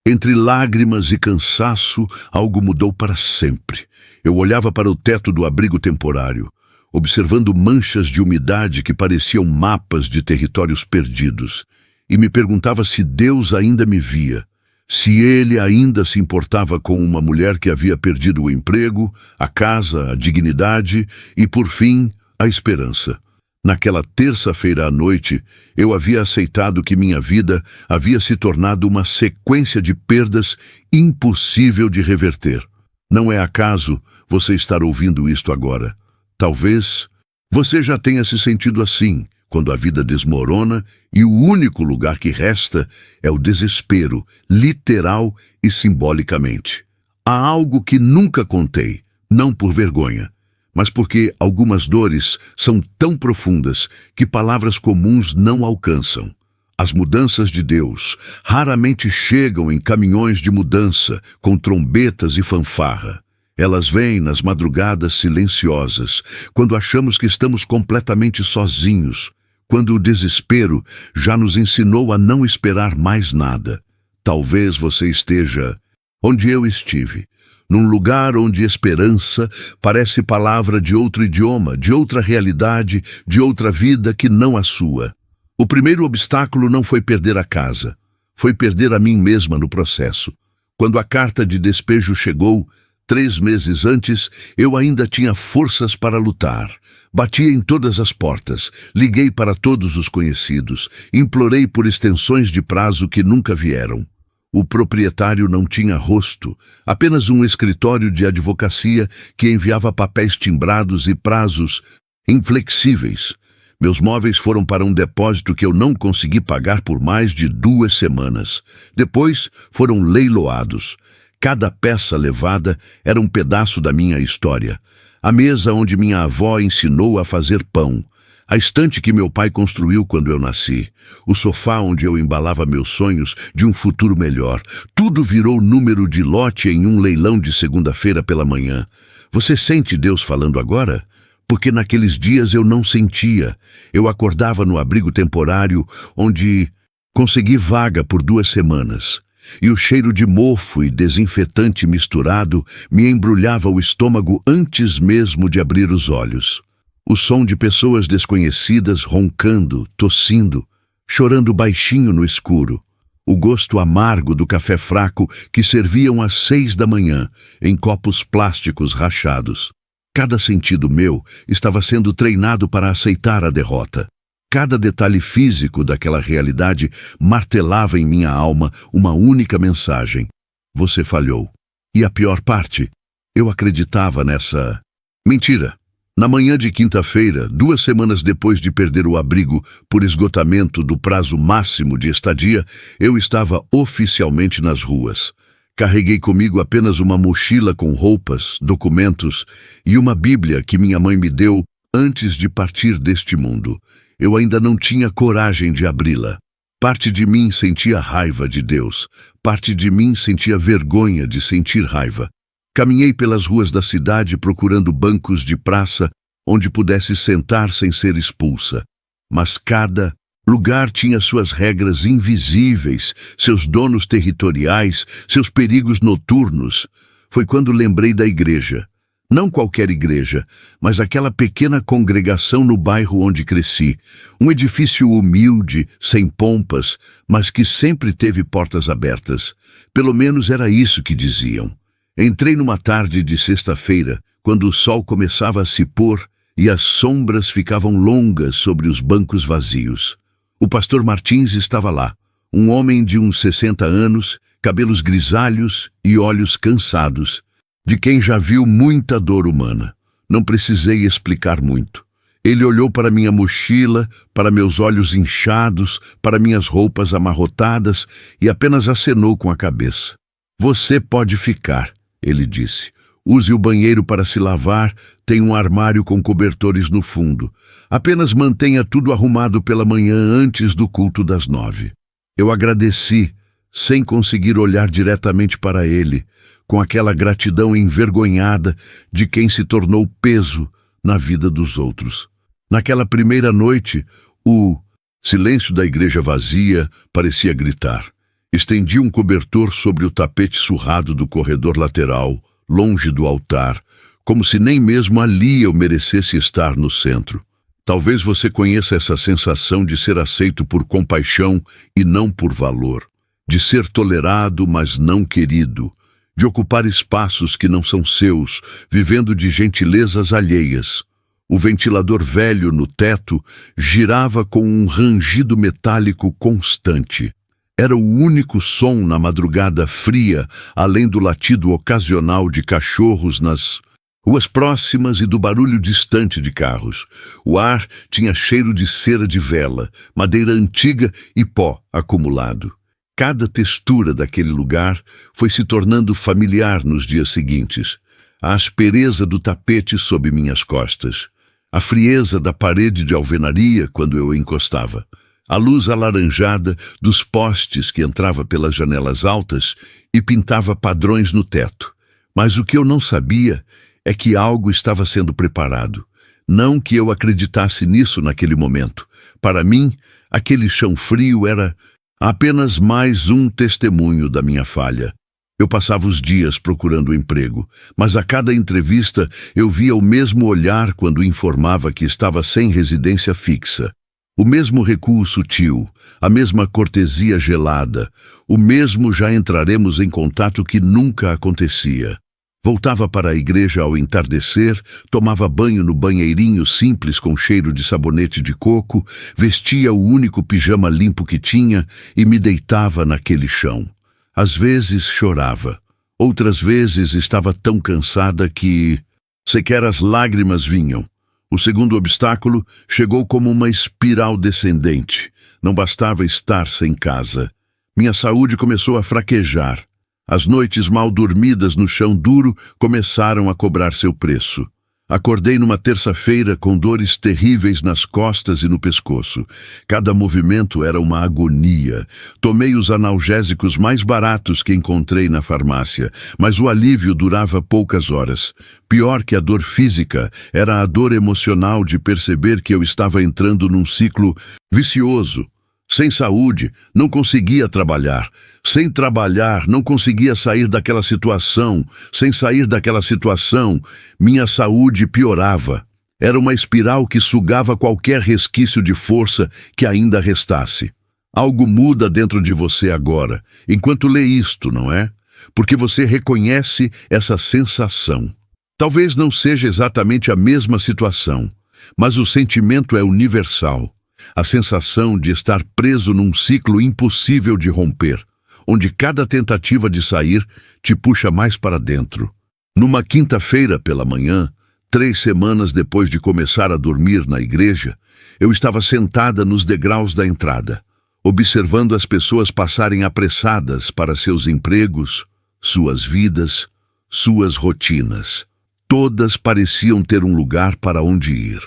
Entre lágrimas e cansaço, algo mudou para sempre. Eu olhava para o teto do abrigo temporário, observando manchas de umidade que pareciam mapas de territórios perdidos, e me perguntava se Deus ainda me via, se Ele ainda se importava com uma mulher que havia perdido o emprego, a casa, a dignidade e, por fim, a esperança. Naquela terça-feira à noite, eu havia aceitado que minha vida havia se tornado uma sequência de perdas impossível de reverter. Não é acaso você estar ouvindo isto agora. Talvez você já tenha se sentido assim, quando a vida desmorona e o único lugar que resta é o desespero, literal e simbolicamente. Há algo que nunca contei, não por vergonha, mas porque algumas dores são tão profundas que palavras comuns não alcançam. As mudanças de Deus raramente chegam em caminhões de mudança, com trombetas e fanfarra. Elas vêm nas madrugadas silenciosas, quando achamos que estamos completamente sozinhos, quando o desespero já nos ensinou a não esperar mais nada. Talvez você esteja onde eu estive, num lugar onde esperança parece palavra de outro idioma, de outra realidade, de outra vida que não a sua. O primeiro obstáculo não foi perder a casa, foi perder a mim mesma no processo. Quando a carta de despejo chegou, 3 meses antes, eu ainda tinha forças para lutar. Bati em todas as portas, liguei para todos os conhecidos, implorei por extensões de prazo que nunca vieram. O proprietário não tinha rosto, apenas um escritório de advocacia que enviava papéis timbrados e prazos inflexíveis. Meus móveis foram para um depósito que eu não consegui pagar por mais de 2 semanas. Depois foram leiloados. Cada peça levada era um pedaço da minha história. A mesa onde minha avó ensinou a fazer pão. A estante que meu pai construiu quando eu nasci. O sofá onde eu embalava meus sonhos de um futuro melhor. Tudo virou número de lote em um leilão de segunda-feira pela manhã. Você sente Deus falando agora? Porque naqueles dias eu não sentia. Eu acordava no abrigo temporário onde consegui vaga por 2 semanas. E o cheiro de mofo e desinfetante misturado me embrulhava o estômago antes mesmo de abrir os olhos. O som de pessoas desconhecidas roncando, tossindo, chorando baixinho no escuro. O gosto amargo do café fraco que serviam às 6 da manhã, em copos plásticos rachados. Cada sentido meu estava sendo treinado para aceitar a derrota. Cada detalhe físico daquela realidade martelava em minha alma uma única mensagem. Você falhou. E a pior parte, eu acreditava nessa mentira. Na manhã de quinta-feira, 2 semanas depois de perder o abrigo por esgotamento do prazo máximo de estadia, eu estava oficialmente nas ruas. Carreguei comigo apenas uma mochila com roupas, documentos e uma Bíblia que minha mãe me deu antes de partir deste mundo. Eu ainda não tinha coragem de abri-la. Parte de mim sentia raiva de Deus. Parte de mim sentia vergonha de sentir raiva. Caminhei pelas ruas da cidade procurando bancos de praça onde pudesse sentar sem ser expulsa. Mas cada lugar tinha suas regras invisíveis, seus donos territoriais, seus perigos noturnos. Foi quando lembrei da igreja. Não qualquer igreja, mas aquela pequena congregação no bairro onde cresci. Um edifício humilde, sem pompas, mas que sempre teve portas abertas. Pelo menos era isso que diziam. Entrei numa tarde de sexta-feira, quando o sol começava a se pôr e as sombras ficavam longas sobre os bancos vazios. O pastor Martins estava lá, um homem de uns 60 anos, cabelos grisalhos e olhos cansados, de quem já viu muita dor humana. Não precisei explicar muito. Ele olhou para minha mochila, para meus olhos inchados, para minhas roupas amarrotadas e apenas acenou com a cabeça. Você pode ficar, ele disse. Use o banheiro para se lavar, tem um armário com cobertores no fundo. Apenas mantenha tudo arrumado pela manhã antes do culto das 9. Eu agradeci, sem conseguir olhar diretamente para ele, com aquela gratidão envergonhada de quem se tornou peso na vida dos outros. Naquela primeira noite, o silêncio da igreja vazia parecia gritar. Estendi um cobertor sobre o tapete surrado do corredor lateral, longe do altar, como se nem mesmo ali eu merecesse estar no centro. Talvez você conheça essa sensação de ser aceito por compaixão e não por valor, de ser tolerado, mas não querido, de ocupar espaços que não são seus, vivendo de gentilezas alheias. O ventilador velho no teto girava com um rangido metálico constante. Era o único som na madrugada fria, além do latido ocasional de cachorros nas ruas próximas e do barulho distante de carros. O ar tinha cheiro de cera de vela, madeira antiga e pó acumulado. Cada textura daquele lugar foi se tornando familiar nos dias seguintes. A aspereza do tapete sob minhas costas, a frieza da parede de alvenaria quando eu encostava, a luz alaranjada dos postes que entrava pelas janelas altas e pintava padrões no teto. Mas o que eu não sabia é que algo estava sendo preparado. Não que eu acreditasse nisso naquele momento. Para mim, aquele chão frio era apenas mais um testemunho da minha falha. Eu passava os dias procurando emprego, mas a cada entrevista eu via o mesmo olhar quando informava que estava sem residência fixa. O mesmo recuo sutil, a mesma cortesia gelada, o mesmo já entraremos em contato que nunca acontecia. Voltava para a igreja ao entardecer, tomava banho no banheirinho simples com cheiro de sabonete de coco, vestia o único pijama limpo que tinha e me deitava naquele chão. Às vezes chorava, outras vezes estava tão cansada que sequer as lágrimas vinham. O segundo obstáculo chegou como uma espiral descendente. Não bastava estar sem casa. Minha saúde começou a fraquejar. As noites mal dormidas no chão duro começaram a cobrar seu preço. Acordei numa terça-feira com dores terríveis nas costas e no pescoço. Cada movimento era uma agonia. Tomei os analgésicos mais baratos que encontrei na farmácia, mas o alívio durava poucas horas. Pior que a dor física era a dor emocional de perceber que eu estava entrando num ciclo vicioso. Sem saúde, não conseguia trabalhar. Sem trabalhar, não conseguia sair daquela situação. Sem sair daquela situação, minha saúde piorava. Era uma espiral que sugava qualquer resquício de força que ainda restasse. Algo muda dentro de você agora, enquanto lê isto, não é? Porque você reconhece essa sensação. Talvez não seja exatamente a mesma situação, mas o sentimento é universal. A sensação de estar preso num ciclo impossível de romper, onde cada tentativa de sair te puxa mais para dentro. Numa quinta-feira pela manhã, 3 semanas depois de começar a dormir na igreja, eu estava sentada nos degraus da entrada, observando as pessoas passarem apressadas para seus empregos, suas vidas, suas rotinas. Todas pareciam ter um lugar para onde ir.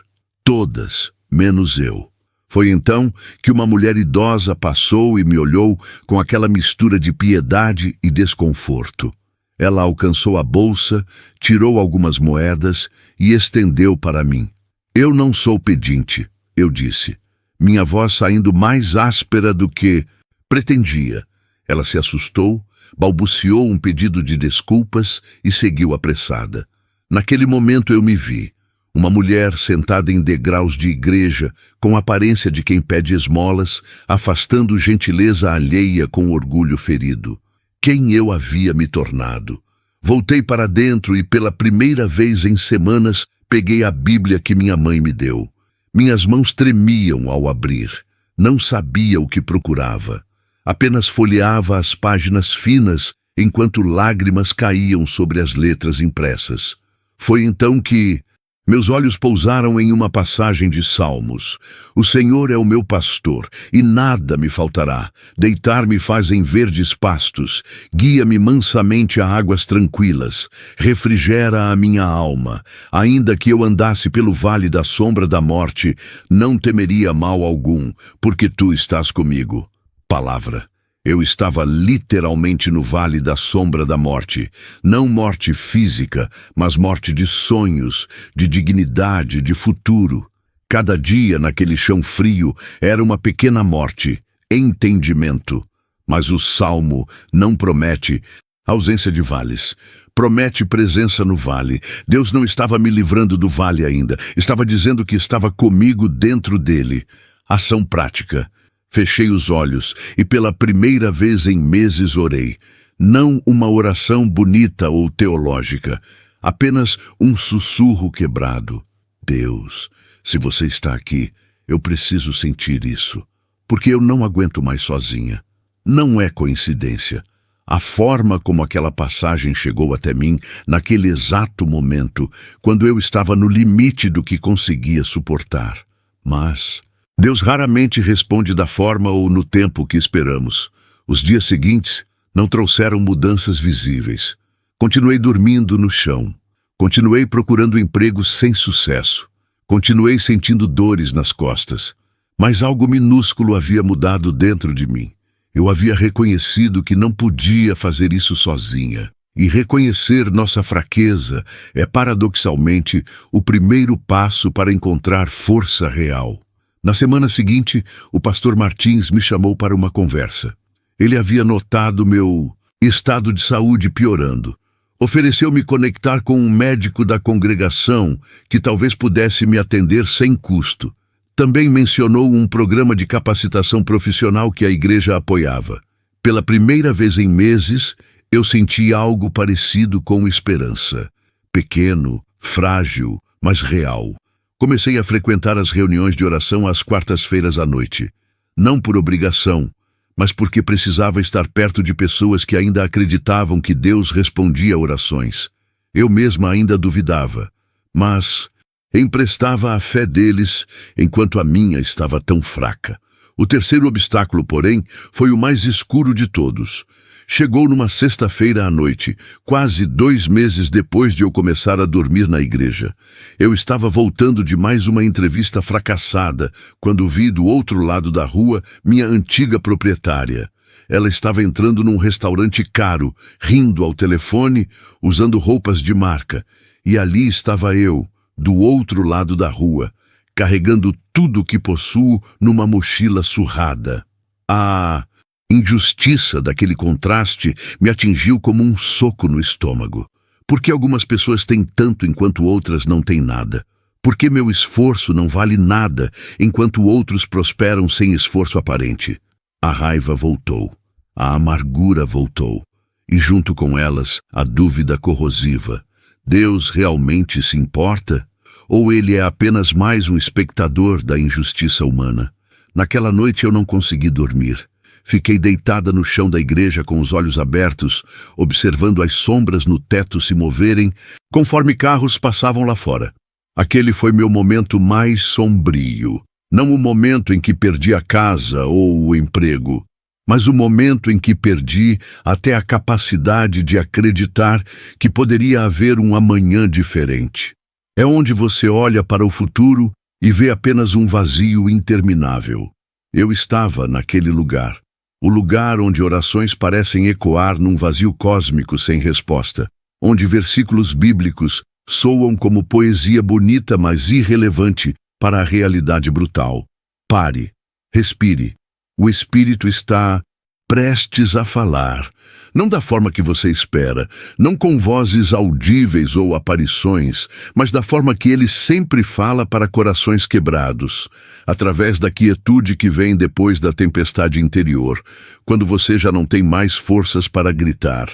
Todas, menos eu. Foi então que uma mulher idosa passou e me olhou com aquela mistura de piedade e desconforto. Ela alcançou a bolsa, tirou algumas moedas e estendeu para mim. Eu não sou pedinte, eu disse, minha voz saindo mais áspera do que pretendia. Ela se assustou, balbuciou um pedido de desculpas e seguiu apressada. Naquele momento eu me vi. Uma mulher sentada em degraus de igreja, com a aparência de quem pede esmolas, afastando gentileza alheia com orgulho ferido. Quem eu havia me tornado? Voltei para dentro e pela primeira vez em semanas peguei a Bíblia que minha mãe me deu. Minhas mãos tremiam ao abrir. Não sabia o que procurava. Apenas folheava as páginas finas enquanto lágrimas caíam sobre as letras impressas. Foi então que meus olhos pousaram em uma passagem de Salmos. O Senhor é o meu pastor, e nada me faltará. Deitar-me faz em verdes pastos, guia-me mansamente a águas tranquilas, refrigera a minha alma. Ainda que eu andasse pelo vale da sombra da morte, não temeria mal algum, porque tu estás comigo. Palavra. Eu estava literalmente no vale da sombra da morte. Não morte física, mas morte de sonhos, de dignidade, de futuro. Cada dia naquele chão frio era uma pequena morte, entendimento. Mas o Salmo não promete ausência de vales. Promete presença no vale. Deus não estava me livrando do vale ainda. Estava dizendo que estava comigo dentro dele. Ação prática. Fechei os olhos e pela primeira vez em meses orei. Não uma oração bonita ou teológica. Apenas um sussurro quebrado. Deus, se você está aqui, eu preciso sentir isso. Porque eu não aguento mais sozinha. Não é coincidência. A forma como aquela passagem chegou até mim, naquele exato momento, quando eu estava no limite do que conseguia suportar. Mas Deus raramente responde da forma ou no tempo que esperamos. Os dias seguintes não trouxeram mudanças visíveis. Continuei dormindo no chão. Continuei procurando emprego sem sucesso. Continuei sentindo dores nas costas. Mas algo minúsculo havia mudado dentro de mim. Eu havia reconhecido que não podia fazer isso sozinha. E reconhecer nossa fraqueza é, paradoxalmente, o primeiro passo para encontrar força real. Na semana seguinte, o pastor Martins me chamou para uma conversa. Ele havia notado meu estado de saúde piorando. Ofereceu-me conectar com um médico da congregação que talvez pudesse me atender sem custo. Também mencionou um programa de capacitação profissional que a igreja apoiava. Pela primeira vez em meses, eu senti algo parecido com esperança. Pequeno, frágil, mas real. Comecei a frequentar as reuniões de oração às quartas-feiras à noite. Não por obrigação, mas porque precisava estar perto de pessoas que ainda acreditavam que Deus respondia a orações. Eu mesma ainda duvidava, mas emprestava a fé deles enquanto a minha estava tão fraca. O terceiro obstáculo, porém, foi o mais escuro de todos. Chegou numa sexta-feira à noite, quase 2 meses depois de eu começar a dormir na igreja. Eu estava voltando de mais uma entrevista fracassada, quando vi do outro lado da rua minha antiga proprietária. Ela estava entrando num restaurante caro, rindo ao telefone, usando roupas de marca. E ali estava eu, do outro lado da rua, carregando tudo o que possuo numa mochila surrada. A injustiça daquele contraste me atingiu como um soco no estômago. Por que algumas pessoas têm tanto enquanto outras não têm nada? Por que meu esforço não vale nada enquanto outros prosperam sem esforço aparente? A raiva voltou, a amargura voltou, e junto com elas a dúvida corrosiva. Deus realmente se importa? Ou ele é apenas mais um espectador da injustiça humana? Naquela noite eu não consegui dormir. Fiquei deitada no chão da igreja com os olhos abertos, observando as sombras no teto se moverem conforme carros passavam lá fora. Aquele foi meu momento mais sombrio. Não o momento em que perdi a casa ou o emprego, mas o momento em que perdi até a capacidade de acreditar que poderia haver um amanhã diferente. É onde você olha para o futuro e vê apenas um vazio interminável. Eu estava naquele lugar. O lugar onde orações parecem ecoar num vazio cósmico sem resposta. Onde versículos bíblicos soam como poesia bonita, mas irrelevante para a realidade brutal. Pare. Respire. O Espírito está prestes a falar. Não da forma que você espera, não com vozes audíveis ou aparições, mas da forma que ele sempre fala para corações quebrados, através da quietude que vem depois da tempestade interior, quando você já não tem mais forças para gritar.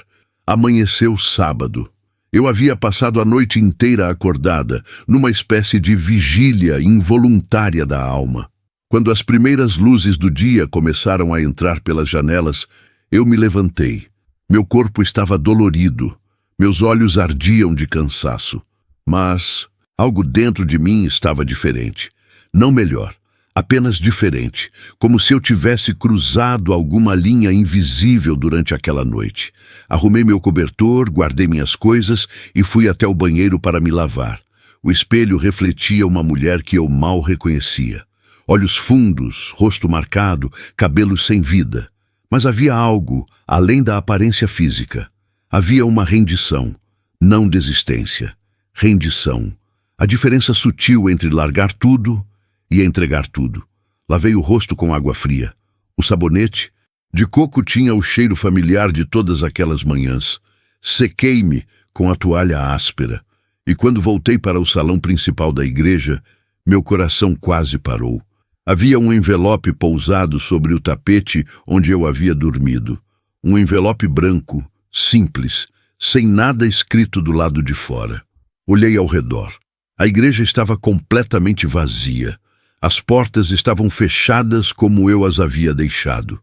Amanheceu sábado. Eu havia passado a noite inteira acordada, numa espécie de vigília involuntária da alma. Quando as primeiras luzes do dia começaram a entrar pelas janelas, eu me levantei. Meu corpo estava dolorido, meus olhos ardiam de cansaço. Mas algo dentro de mim estava diferente. Não melhor, apenas diferente, como se eu tivesse cruzado alguma linha invisível durante aquela noite. Arrumei meu cobertor, guardei minhas coisas e fui até o banheiro para me lavar. O espelho refletia uma mulher que eu mal reconhecia. Olhos fundos, rosto marcado, cabelos sem vida. Mas havia algo além da aparência física. Havia uma rendição, não desistência. Rendição. A diferença sutil entre largar tudo e entregar tudo. Lavei o rosto com água fria. O sabonete De coco tinha o cheiro familiar de todas aquelas manhãs. Sequei-me com a toalha áspera, e quando voltei para o salão principal da igreja, meu coração quase parou. Havia um envelope pousado sobre o tapete onde eu havia dormido. Um envelope branco, simples, sem nada escrito do lado de fora. Olhei ao redor. A igreja estava completamente vazia. As portas estavam fechadas como eu as havia deixado.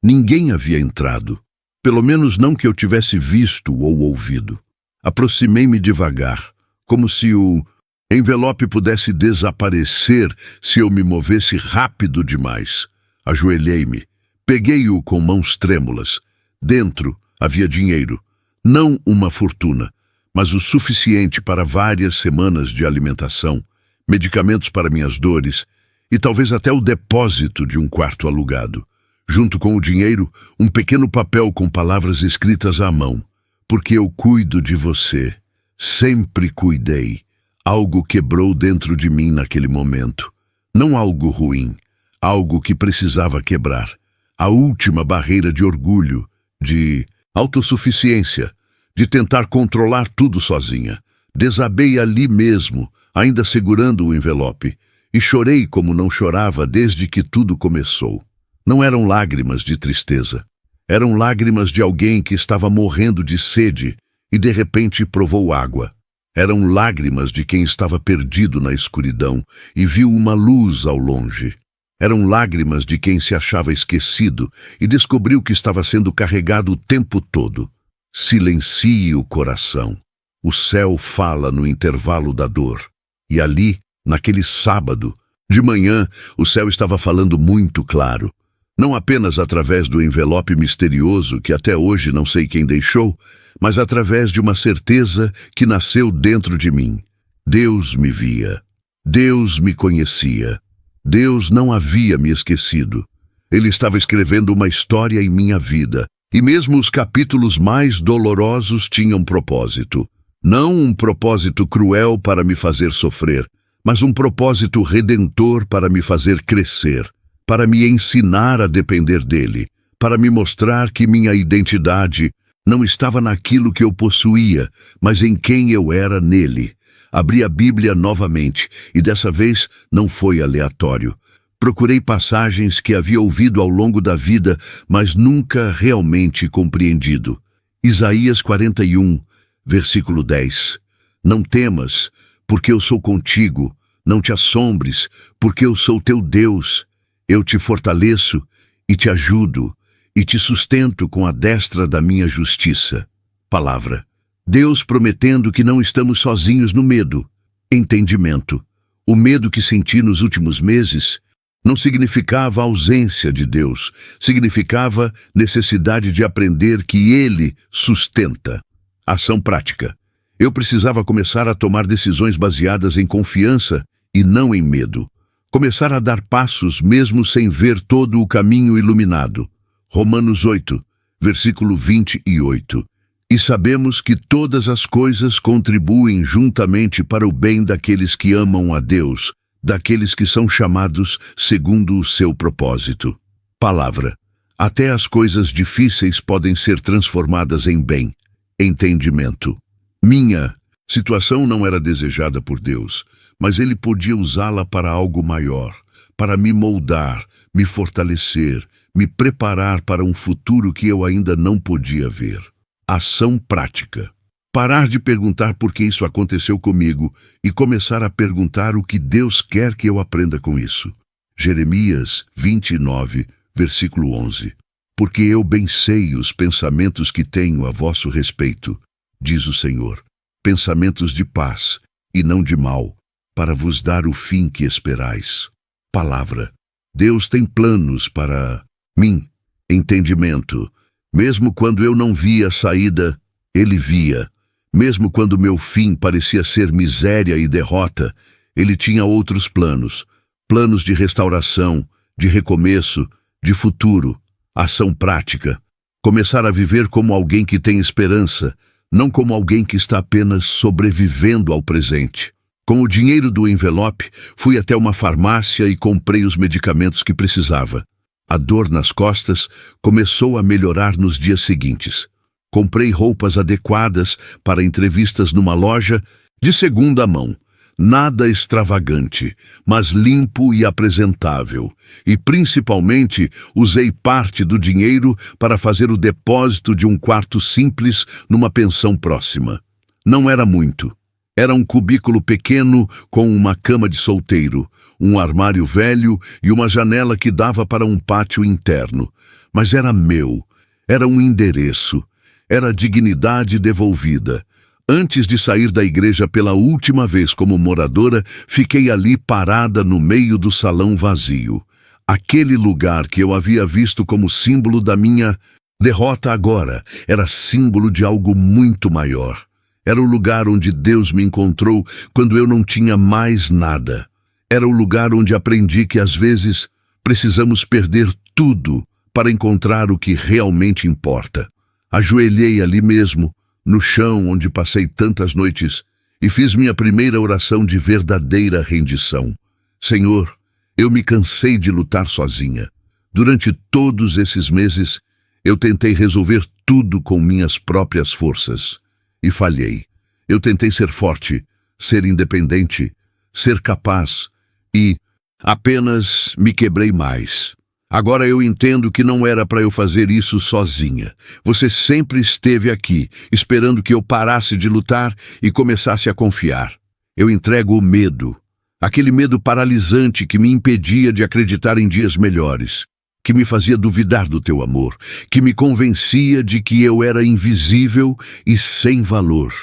Ninguém havia entrado, pelo menos não que eu tivesse visto ou ouvido. Aproximei-me devagar, como se o envelope pudesse desaparecer se eu me movesse rápido demais. Ajoelhei-me, peguei-o com mãos trêmulas. Dentro havia dinheiro, não uma fortuna, mas o suficiente para várias semanas de alimentação, medicamentos para minhas dores e talvez até o depósito de um quarto alugado. Junto com o dinheiro, um pequeno papel com palavras escritas à mão. Porque eu cuido de você. Sempre cuidei. Algo quebrou dentro de mim naquele momento. Não algo ruim, algo que precisava quebrar. A última barreira de orgulho, de autossuficiência, de tentar controlar tudo sozinha. Desabei ali mesmo, ainda segurando o envelope, e chorei como não chorava desde que tudo começou. Não eram lágrimas de tristeza. Eram lágrimas de alguém que estava morrendo de sede e de repente provou água. Eram lágrimas de quem estava perdido na escuridão e viu uma luz ao longe. Eram lágrimas de quem se achava esquecido e descobriu que estava sendo carregado o tempo todo. Silencie o coração. O céu fala no intervalo da dor. E ali, naquele sábado, de manhã, o céu estava falando muito claro. Não apenas através do envelope misterioso que até hoje não sei quem deixou, mas através de uma certeza que nasceu dentro de mim. Deus me via. Deus me conhecia. Deus não havia me esquecido. Ele estava escrevendo uma história em minha vida, e mesmo os capítulos mais dolorosos tinham propósito. Não um propósito cruel para me fazer sofrer, mas um propósito redentor para me fazer crescer, para me ensinar a depender dele, para me mostrar que minha identidade não estava naquilo que eu possuía, mas em quem eu era nele. Abri a Bíblia novamente, e dessa vez não foi aleatório. Procurei passagens que havia ouvido ao longo da vida, mas nunca realmente compreendido. Isaías 41, versículo 10. Não temas, porque eu sou contigo. Não te assombres, porque eu sou teu Deus. Eu te fortaleço e te ajudo e te sustento com a destra da minha justiça. Palavra. Deus prometendo que não estamos sozinhos no medo. Entendimento. O medo que senti nos últimos meses não significava ausência de Deus, significava necessidade de aprender que Ele sustenta. Ação prática. Eu precisava começar a tomar decisões baseadas em confiança e não em medo. Começar a dar passos mesmo sem ver todo o caminho iluminado. Romanos 8, versículo 28. E sabemos que todas as coisas contribuem juntamente para o bem daqueles que amam a Deus, daqueles que são chamados segundo o seu propósito. Palavra. Até as coisas difíceis podem ser transformadas em bem. Entendimento. Minha situação não era desejada por Deus, mas Ele podia usá-la para algo maior, para me moldar, me fortalecer, me preparar para um futuro que eu ainda não podia ver. Ação prática. Parar de perguntar por que isso aconteceu comigo e começar a perguntar o que Deus quer que eu aprenda com isso. Jeremias 29, versículo 11. Porque eu bem sei os pensamentos que tenho a vosso respeito, diz o Senhor, pensamentos de paz e não de mal, para vos dar o fim que esperais. Palavra. Deus tem planos para mim. Entendimento. Mesmo quando eu não via saída, Ele via. Mesmo quando meu fim parecia ser miséria e derrota, Ele tinha outros planos. Planos de restauração, de recomeço, de futuro. Ação prática. Começar a viver como alguém que tem esperança, não como alguém que está apenas sobrevivendo ao presente. Com o dinheiro do envelope, fui até uma farmácia e comprei os medicamentos que precisava. A dor nas costas começou a melhorar nos dias seguintes. Comprei roupas adequadas para entrevistas numa loja de segunda mão. Nada extravagante, mas limpo e apresentável. E, principalmente, usei parte do dinheiro para fazer o depósito de um quarto simples numa pensão próxima. Não era muito. Era um cubículo pequeno com uma cama de solteiro, um armário velho e uma janela que dava para um pátio interno. Mas era meu. Era um endereço. Era dignidade devolvida. Antes de sair da igreja pela última vez como moradora, fiquei ali parada no meio do salão vazio. Aquele lugar que eu havia visto como símbolo da minha derrota agora era símbolo de algo muito maior. Era o lugar onde Deus me encontrou quando eu não tinha mais nada. Era o lugar onde aprendi que às vezes precisamos perder tudo para encontrar o que realmente importa. Ajoelhei ali mesmo, no chão onde passei tantas noites, e fiz minha primeira oração de verdadeira rendição. Senhor, eu me cansei de lutar sozinha. Durante todos esses meses, eu tentei resolver tudo com minhas próprias forças. E falhei. Eu tentei ser forte, ser independente, ser capaz, e apenas me quebrei mais. Agora eu entendo que não era para eu fazer isso sozinha. Você sempre esteve aqui, esperando que eu parasse de lutar e começasse a confiar. Eu entrego o medo, aquele medo paralisante que me impedia de acreditar em dias melhores, que me fazia duvidar do teu amor, que me convencia de que eu era invisível e sem valor.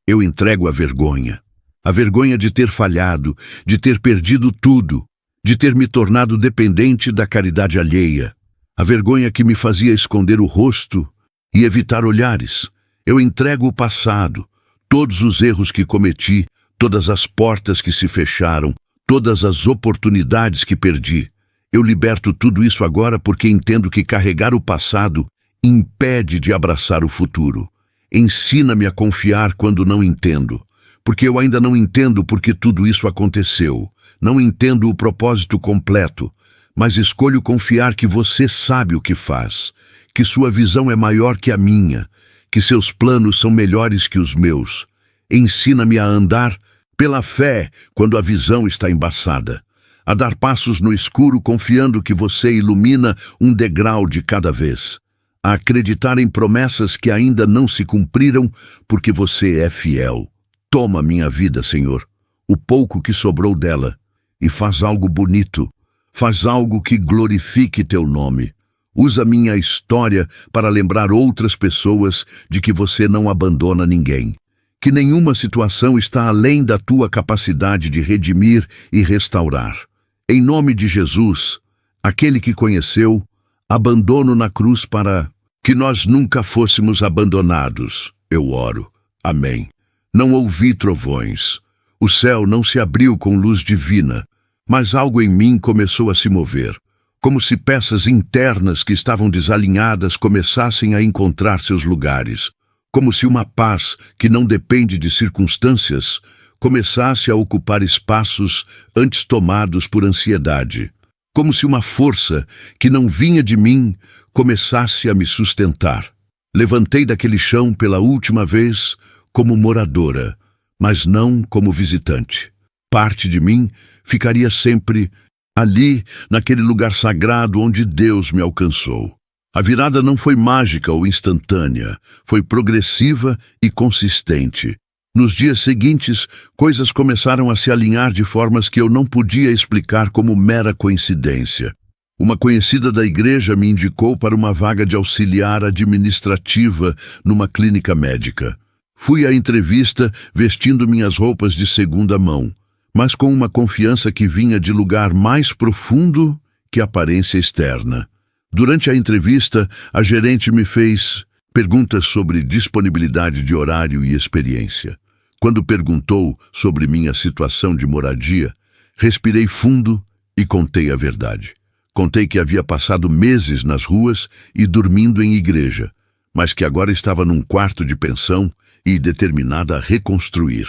Eu entrego a vergonha de ter falhado, de ter perdido tudo, de ter me tornado dependente da caridade alheia, a vergonha que me fazia esconder o rosto e evitar olhares. Eu entrego o passado, todos os erros que cometi, todas as portas que se fecharam, todas as oportunidades que perdi. Eu liberto tudo isso agora porque entendo que carregar o passado impede de abraçar o futuro. Ensina-me a confiar quando não entendo, porque eu ainda não entendo por que tudo isso aconteceu. Não entendo o propósito completo, mas escolho confiar que você sabe o que faz, que sua visão é maior que a minha, que seus planos são melhores que os meus. Ensina-me a andar pela fé quando a visão está embaçada, a dar passos no escuro confiando que você ilumina um degrau de cada vez, a acreditar em promessas que ainda não se cumpriram porque você é fiel. Toma minha vida, Senhor, o pouco que sobrou dela, e faz algo bonito, faz algo que glorifique teu nome. Usa minha história para lembrar outras pessoas de que você não abandona ninguém, que nenhuma situação está além da tua capacidade de redimir e restaurar. Em nome de Jesus, aquele que conheceu, abandono na cruz para que nós nunca fôssemos abandonados. Eu oro. Amém. Não ouvi trovões. O céu não se abriu com luz divina, mas algo em mim começou a se mover, como se peças internas que estavam desalinhadas começassem a encontrar seus lugares, como se uma paz que não depende de circunstâncias começasse a ocupar espaços antes tomados por ansiedade, como se uma força que não vinha de mim começasse a me sustentar. Levantei daquele chão pela última vez como moradora, mas não como visitante. Parte de mim ficaria sempre ali, naquele lugar sagrado onde Deus me alcançou. A virada não foi mágica ou instantânea, foi progressiva e consistente. Nos dias seguintes, coisas começaram a se alinhar de formas que eu não podia explicar como mera coincidência. Uma conhecida da igreja me indicou para uma vaga de auxiliar administrativa numa clínica médica. Fui à entrevista vestindo minhas roupas de segunda mão, mas com uma confiança que vinha de lugar mais profundo que aparência externa. Durante a entrevista, a gerente me fez perguntas sobre disponibilidade de horário e experiência. Quando perguntou sobre minha situação de moradia, respirei fundo e contei a verdade. Contei que havia passado meses nas ruas e dormindo em igreja, mas que agora estava num quarto de pensão e determinada a reconstruir.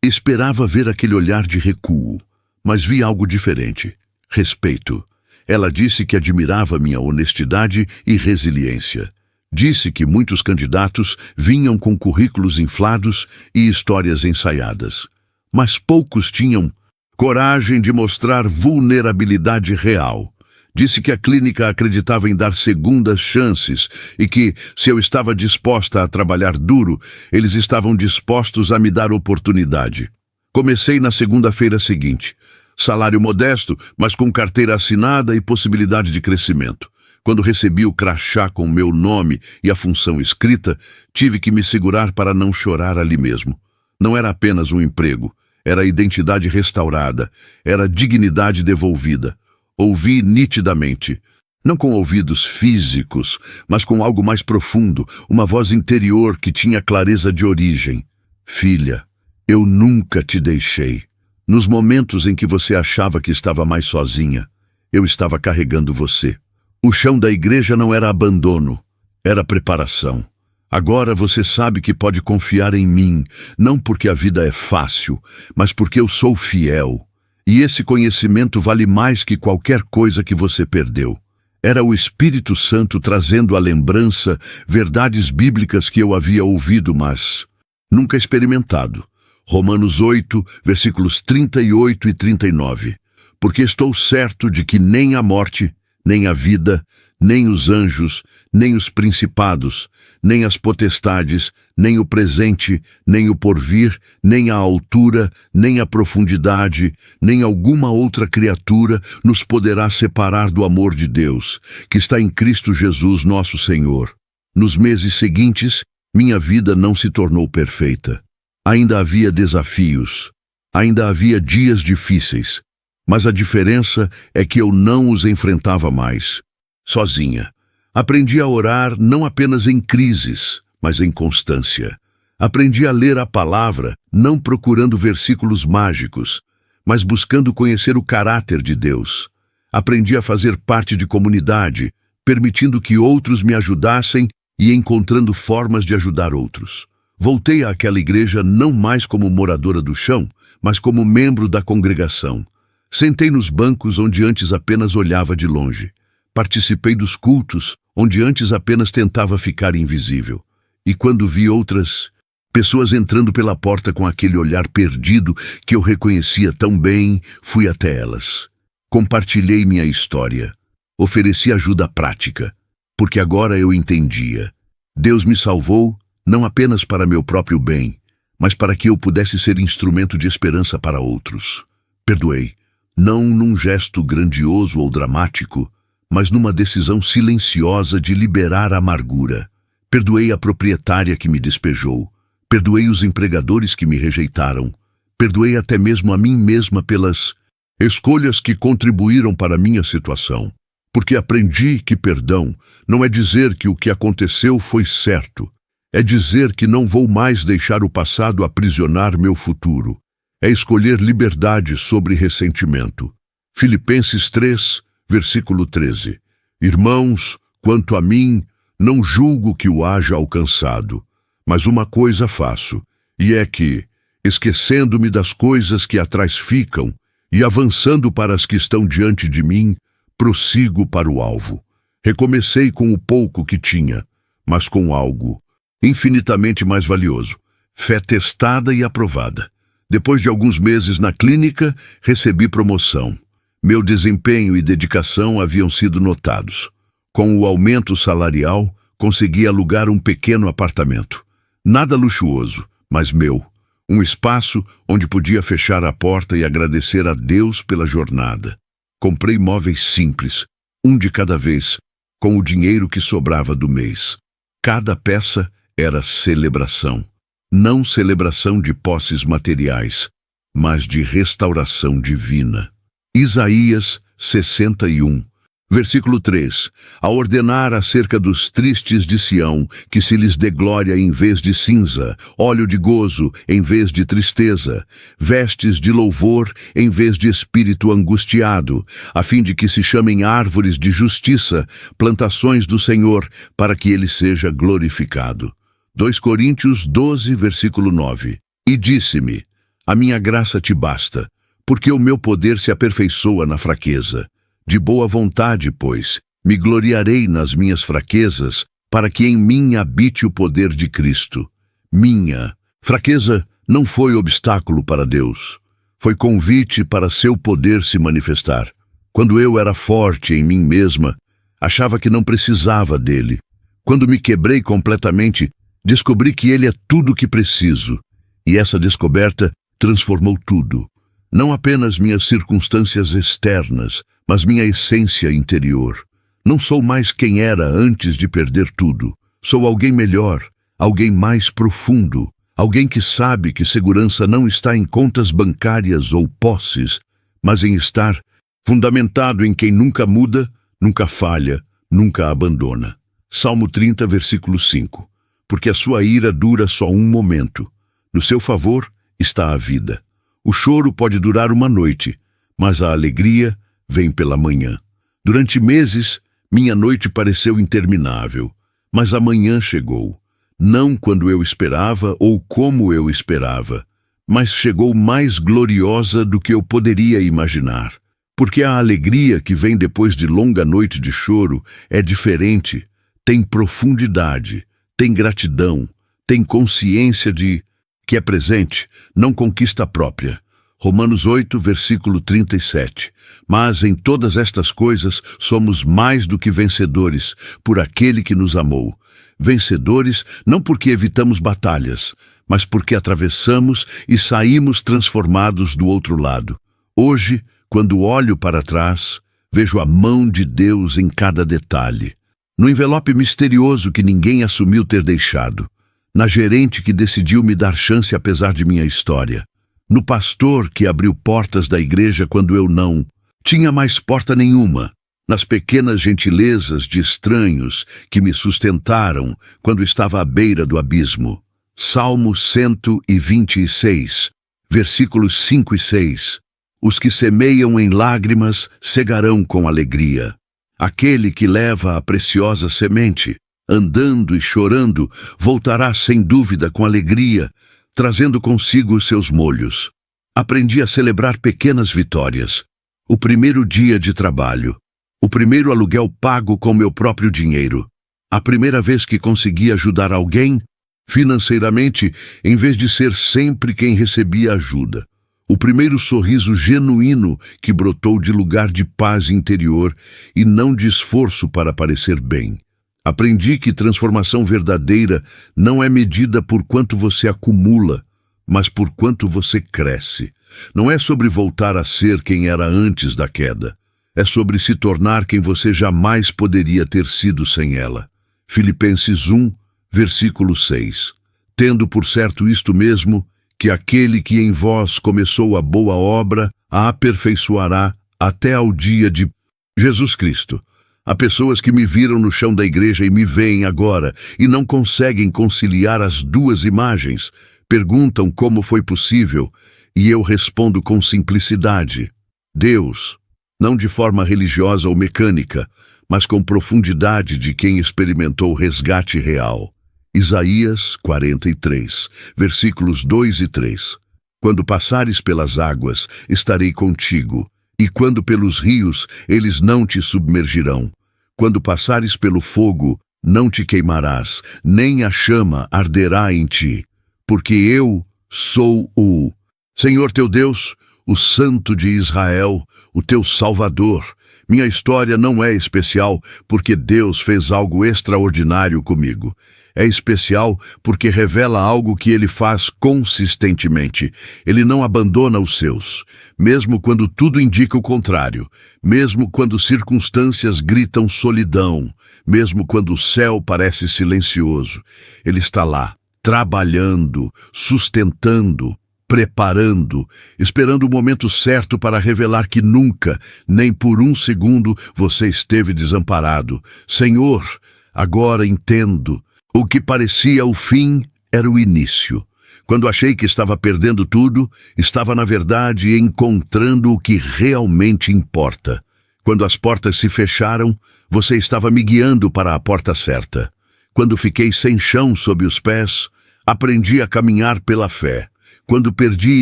Esperava ver aquele olhar de recuo, mas vi algo diferente. Respeito. Ela disse que admirava minha honestidade e resiliência. Disse que muitos candidatos vinham com currículos inflados e histórias ensaiadas, mas poucos tinham coragem de mostrar vulnerabilidade real. Disse que a clínica acreditava em dar segundas chances e que, se eu estava disposta a trabalhar duro, eles estavam dispostos a me dar oportunidade. Comecei na segunda-feira seguinte. Salário modesto, mas com carteira assinada e possibilidade de crescimento. Quando recebi o crachá com meu nome e a função escrita, tive que me segurar para não chorar ali mesmo. Não era apenas um emprego, era identidade restaurada, era dignidade devolvida. Ouvi nitidamente, não com ouvidos físicos, mas com algo mais profundo, uma voz interior que tinha clareza de origem. Filha, eu nunca te deixei. Nos momentos em que você achava que estava mais sozinha, eu estava carregando você. O chão da igreja não era abandono, era preparação. Agora você sabe que pode confiar em mim, não porque a vida é fácil, mas porque eu sou fiel. E esse conhecimento vale mais que qualquer coisa que você perdeu. Era o Espírito Santo trazendo à lembrança verdades bíblicas que eu havia ouvido, mas nunca experimentado. Romanos 8, versículos 38 e 39. Porque estou certo de que nem a morte, nem a vida, nem os anjos, nem os principados, nem as potestades, nem o presente, nem o porvir, nem a altura, nem a profundidade, nem alguma outra criatura nos poderá separar do amor de Deus, que está em Cristo Jesus nosso Senhor. Nos meses seguintes, minha vida não se tornou perfeita. Ainda havia desafios, ainda havia dias difíceis, mas a diferença é que eu não os enfrentava mais, sozinha. Aprendi a orar não apenas em crises, mas em constância. Aprendi a ler a palavra, não procurando versículos mágicos, mas buscando conhecer o caráter de Deus. Aprendi a fazer parte de comunidade, permitindo que outros me ajudassem e encontrando formas de ajudar outros. Voltei àquela igreja não mais como moradora do chão, mas como membro da congregação. Sentei nos bancos onde antes apenas olhava de longe. Participei dos cultos, onde antes apenas tentava ficar invisível. E quando vi outras pessoas entrando pela porta com aquele olhar perdido que eu reconhecia tão bem, fui até elas. Compartilhei minha história. Ofereci ajuda prática, porque agora eu entendia. Deus me salvou não apenas para meu próprio bem, mas para que eu pudesse ser instrumento de esperança para outros. Perdoei, não num gesto grandioso ou dramático, mas numa decisão silenciosa de liberar a amargura. Perdoei a proprietária que me despejou. Perdoei os empregadores que me rejeitaram. Perdoei até mesmo a mim mesma pelas escolhas que contribuíram para a minha situação. Porque aprendi que perdão não é dizer que o que aconteceu foi certo. É dizer que não vou mais deixar o passado aprisionar meu futuro. É escolher liberdade sobre ressentimento. Filipenses 3, versículo 13. Irmãos, quanto a mim, não julgo que o haja alcançado, mas uma coisa faço, e é que, esquecendo-me das coisas que atrás ficam e avançando para as que estão diante de mim, prossigo para o alvo. Recomecei com o pouco que tinha, mas com algo infinitamente mais valioso, fé testada e aprovada. Depois de alguns meses na clínica, recebi promoção. Meu desempenho e dedicação haviam sido notados. Com o aumento salarial, consegui alugar um pequeno apartamento. Nada luxuoso, mas meu. Um espaço onde podia fechar a porta e agradecer a Deus pela jornada. Comprei móveis simples, um de cada vez, com o dinheiro que sobrava do mês. Cada peça era celebração. Não celebração de posses materiais, mas de restauração divina. Isaías 61, versículo 3. A ordenar acerca dos tristes de Sião, que se lhes dê glória em vez de cinza, óleo de gozo em vez de tristeza, vestes de louvor em vez de espírito angustiado, a fim de que se chamem árvores de justiça, plantações do Senhor, para que ele seja glorificado. 2 Coríntios 12, versículo 9. E disse-me, a minha graça te basta, porque o meu poder se aperfeiçoa na fraqueza. De boa vontade, pois, me gloriarei nas minhas fraquezas, para que em mim habite o poder de Cristo. Minha fraqueza não foi obstáculo para Deus. Foi convite para seu poder se manifestar. Quando eu era forte em mim mesma, achava que não precisava dele. Quando me quebrei completamente, descobri que ele é tudo o que preciso. E essa descoberta transformou tudo. Não apenas minhas circunstâncias externas, mas minha essência interior. Não sou mais quem era antes de perder tudo. Sou alguém melhor, alguém mais profundo, alguém que sabe que segurança não está em contas bancárias ou posses, mas em estar fundamentado em quem nunca muda, nunca falha, nunca abandona. Salmo 30, versículo 5. Porque a sua ira dura só um momento. No seu favor está a vida. O choro pode durar uma noite, mas a alegria vem pela manhã. Durante meses, minha noite pareceu interminável, mas a manhã chegou. Não quando eu esperava ou como eu esperava, mas chegou mais gloriosa do que eu poderia imaginar. Porque a alegria que vem depois de longa noite de choro é diferente, tem profundidade, tem gratidão, tem consciência de que é presente, não conquista própria. Romanos 8, versículo 37. Mas em todas estas coisas somos mais do que vencedores, por aquele que nos amou. Vencedores não porque evitamos batalhas, mas porque atravessamos e saímos transformados do outro lado. Hoje, quando olho para trás, vejo a mão de Deus em cada detalhe. No envelope misterioso que ninguém assumiu ter deixado. Na gerente que decidiu me dar chance apesar de minha história. No pastor que abriu portas da igreja quando eu não tinha mais porta nenhuma. Nas pequenas gentilezas de estranhos que me sustentaram quando estava à beira do abismo. Salmo 126, versículos 5 e 6. Os que semeiam em lágrimas cegarão com alegria. Aquele que leva a preciosa semente, andando e chorando, voltará sem dúvida com alegria, trazendo consigo os seus molhos. Aprendi a celebrar pequenas vitórias. O primeiro dia de trabalho. O primeiro aluguel pago com meu próprio dinheiro. A primeira vez que consegui ajudar alguém, financeiramente, em vez de ser sempre quem recebia ajuda. O primeiro sorriso genuíno que brotou de lugar de paz interior e não de esforço para parecer bem. Aprendi que transformação verdadeira não é medida por quanto você acumula, mas por quanto você cresce. Não é sobre voltar a ser quem era antes da queda. É sobre se tornar quem você jamais poderia ter sido sem ela. Filipenses 1, versículo 6. Tendo por certo isto mesmo, que aquele que em vós começou a boa obra a aperfeiçoará até ao dia de Jesus Cristo. Há pessoas que me viram no chão da igreja e me veem agora e não conseguem conciliar as duas imagens. Perguntam como foi possível e eu respondo com simplicidade. Deus, não de forma religiosa ou mecânica, mas com profundidade de quem experimentou resgate real. Isaías 43, versículos 2 e 3. Quando passares pelas águas, estarei contigo, e quando pelos rios, eles não te submergirão. Quando passares pelo fogo, não te queimarás, nem a chama arderá em ti, porque eu sou o Senhor teu Deus, o Santo de Israel, o teu Salvador. Minha história não é especial porque Deus fez algo extraordinário comigo. É especial porque revela algo que Ele faz consistentemente. Ele não abandona os seus, mesmo quando tudo indica o contrário, mesmo quando circunstâncias gritam solidão, mesmo quando o céu parece silencioso. Ele está lá, trabalhando, sustentando, preparando, esperando o momento certo para revelar que nunca, nem por um segundo, você esteve desamparado. Senhor, agora entendo. O que parecia o fim era o início. Quando achei que estava perdendo tudo, estava na verdade encontrando o que realmente importa. Quando as portas se fecharam, você estava me guiando para a porta certa. Quando fiquei sem chão sob os pés, aprendi a caminhar pela fé. Quando perdi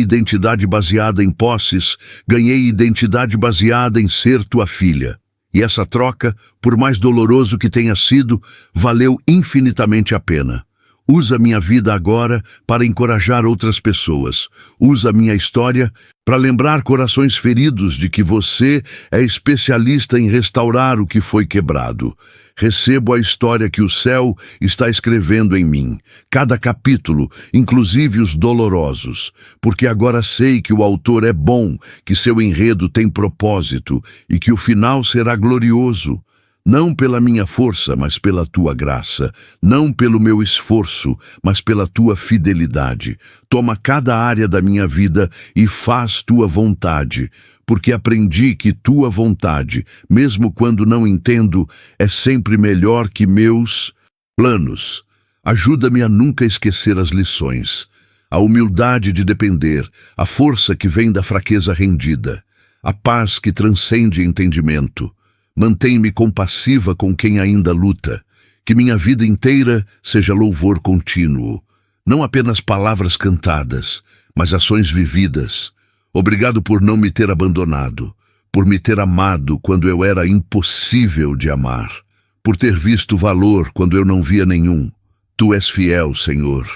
identidade baseada em posses, ganhei identidade baseada em ser tua filha. E essa troca, por mais doloroso que tenha sido, valeu infinitamente a pena. Usa minha vida agora para encorajar outras pessoas. Usa minha história para lembrar corações feridos de que você é especialista em restaurar o que foi quebrado. Recebo a história que o céu está escrevendo em mim, cada capítulo, inclusive os dolorosos, porque agora sei que o autor é bom, que seu enredo tem propósito e que o final será glorioso. Não pela minha força, mas pela tua graça. Não pelo meu esforço, mas pela tua fidelidade. Toma cada área da minha vida e faz tua vontade, porque aprendi que tua vontade, mesmo quando não entendo, é sempre melhor que meus planos. Ajuda-me a nunca esquecer as lições, a humildade de depender, a força que vem da fraqueza rendida, a paz que transcende entendimento. Mantém-me compassiva com quem ainda luta. Que minha vida inteira seja louvor contínuo. Não apenas palavras cantadas, mas ações vividas. Obrigado por não me ter abandonado, por me ter amado quando eu era impossível de amar, por ter visto valor quando eu não via nenhum. Tu és fiel, Senhor,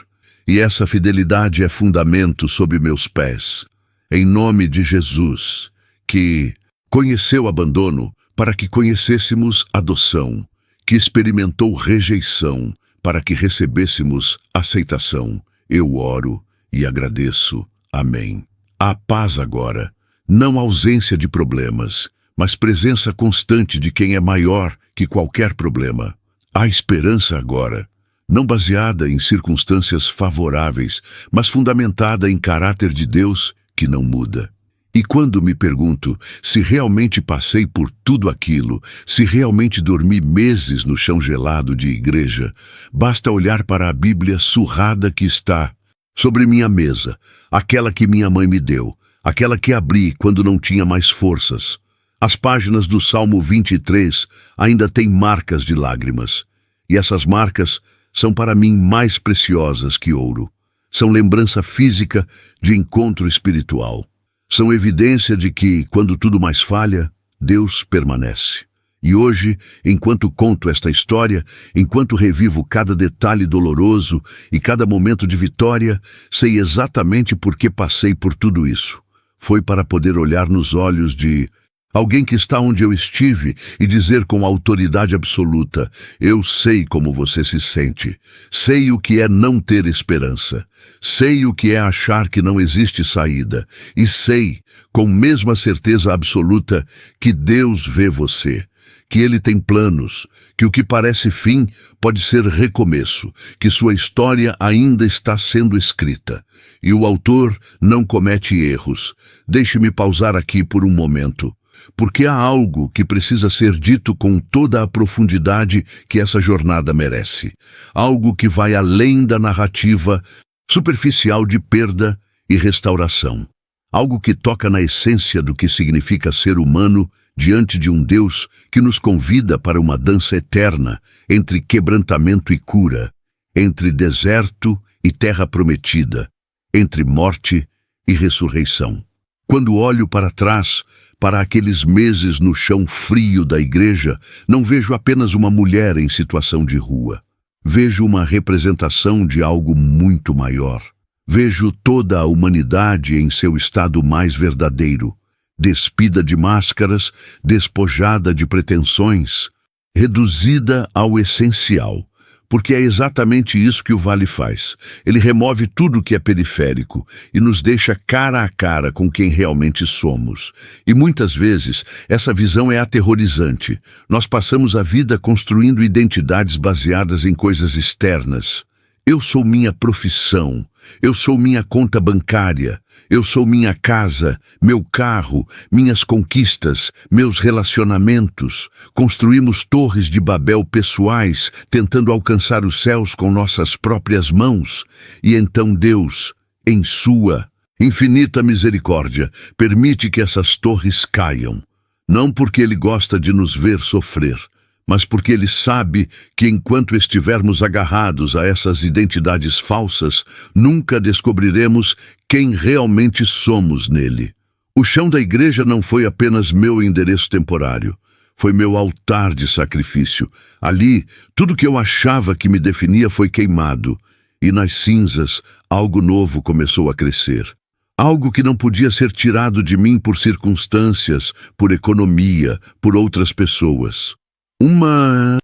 e essa fidelidade é fundamento sob meus pés. Em nome de Jesus, que conheceu abandono, para que conhecêssemos adoção, que experimentou rejeição, para que recebêssemos aceitação. Eu oro e agradeço. Amém. Há paz agora, não ausência de problemas, mas presença constante de quem é maior que qualquer problema. Há esperança agora, não baseada em circunstâncias favoráveis, mas fundamentada em caráter de Deus que não muda. E quando me pergunto se realmente passei por tudo aquilo, se realmente dormi meses no chão gelado de igreja, basta olhar para a Bíblia surrada que está sobre minha mesa, aquela que minha mãe me deu, aquela que abri quando não tinha mais forças. As páginas do Salmo 23 ainda têm marcas de lágrimas, e essas marcas são para mim mais preciosas que ouro. São lembrança física de encontro espiritual. São evidência de que, quando tudo mais falha, Deus permanece. E hoje, enquanto conto esta história, enquanto revivo cada detalhe doloroso e cada momento de vitória, sei exatamente por que passei por tudo isso. Foi para poder olhar nos olhos de alguém que está onde eu estive e dizer com autoridade absoluta: eu sei como você se sente, sei o que é não ter esperança, sei o que é achar que não existe saída, e sei, com mesma certeza absoluta, que Deus vê você, que Ele tem planos, que o que parece fim pode ser recomeço, que sua história ainda está sendo escrita. E o autor não comete erros. Deixe-me pausar aqui por um momento, porque há algo que precisa ser dito com toda a profundidade que essa jornada merece. Algo que vai além da narrativa superficial de perda e restauração. Algo que toca na essência do que significa ser humano diante de um Deus que nos convida para uma dança eterna entre quebrantamento e cura, entre deserto e terra prometida, entre morte e ressurreição. Quando olho para trás, para aqueles meses no chão frio da igreja, não vejo apenas uma mulher em situação de rua. Vejo uma representação de algo muito maior. Vejo toda a humanidade em seu estado mais verdadeiro, despida de máscaras, despojada de pretensões, reduzida ao essencial, porque é exatamente isso que o Vale faz. Ele remove tudo que é periférico e nos deixa cara a cara com quem realmente somos. E muitas vezes essa visão é aterrorizante. Nós passamos a vida construindo identidades baseadas em coisas externas. Eu sou minha profissão, eu sou minha conta bancária, eu sou minha casa, meu carro, minhas conquistas, meus relacionamentos. Construímos torres de Babel pessoais, tentando alcançar os céus com nossas próprias mãos. E então Deus, em sua infinita misericórdia, permite que essas torres caiam. Não porque Ele gosta de nos ver sofrer, mas porque Ele sabe que enquanto estivermos agarrados a essas identidades falsas, nunca descobriremos quem realmente somos nele. O chão da igreja não foi apenas meu endereço temporário. Foi meu altar de sacrifício. Ali, tudo que eu achava que me definia foi queimado. E nas cinzas, algo novo começou a crescer. Algo que não podia ser tirado de mim por circunstâncias, por economia, por outras pessoas. Uma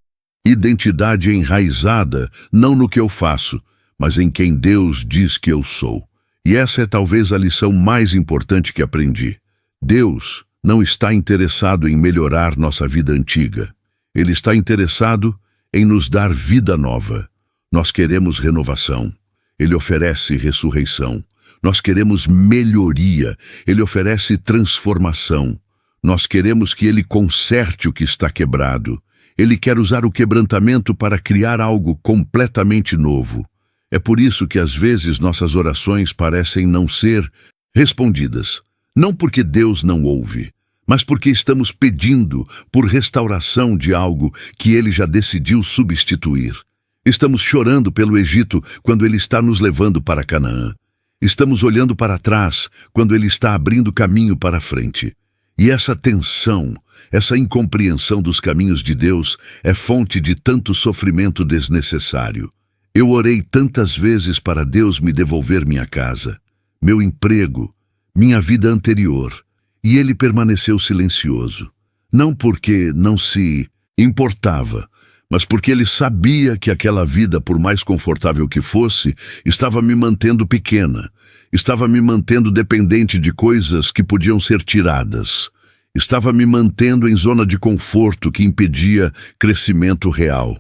identidade enraizada, não no que eu faço, mas em quem Deus diz que eu sou. E essa é talvez a lição mais importante que aprendi. Deus não está interessado em melhorar nossa vida antiga. Ele está interessado em nos dar vida nova. Nós queremos renovação. Ele oferece ressurreição. Nós queremos melhoria. Ele oferece transformação. Nós queremos que Ele conserte o que está quebrado. Ele quer usar o quebrantamento para criar algo completamente novo. É por isso que às vezes nossas orações parecem não ser respondidas. Não porque Deus não ouve, mas porque estamos pedindo por restauração de algo que Ele já decidiu substituir. Estamos chorando pelo Egito quando Ele está nos levando para Canaã. Estamos olhando para trás quando Ele está abrindo caminho para a frente. E essa tensão, essa incompreensão dos caminhos de Deus é fonte de tanto sofrimento desnecessário. Eu orei tantas vezes para Deus me devolver minha casa, meu emprego, minha vida anterior, e Ele permaneceu silencioso. Não porque não se importava, mas porque Ele sabia que aquela vida, por mais confortável que fosse, estava me mantendo pequena, estava me mantendo dependente de coisas que podiam ser tiradas, estava me mantendo em zona de conforto que impedia crescimento real.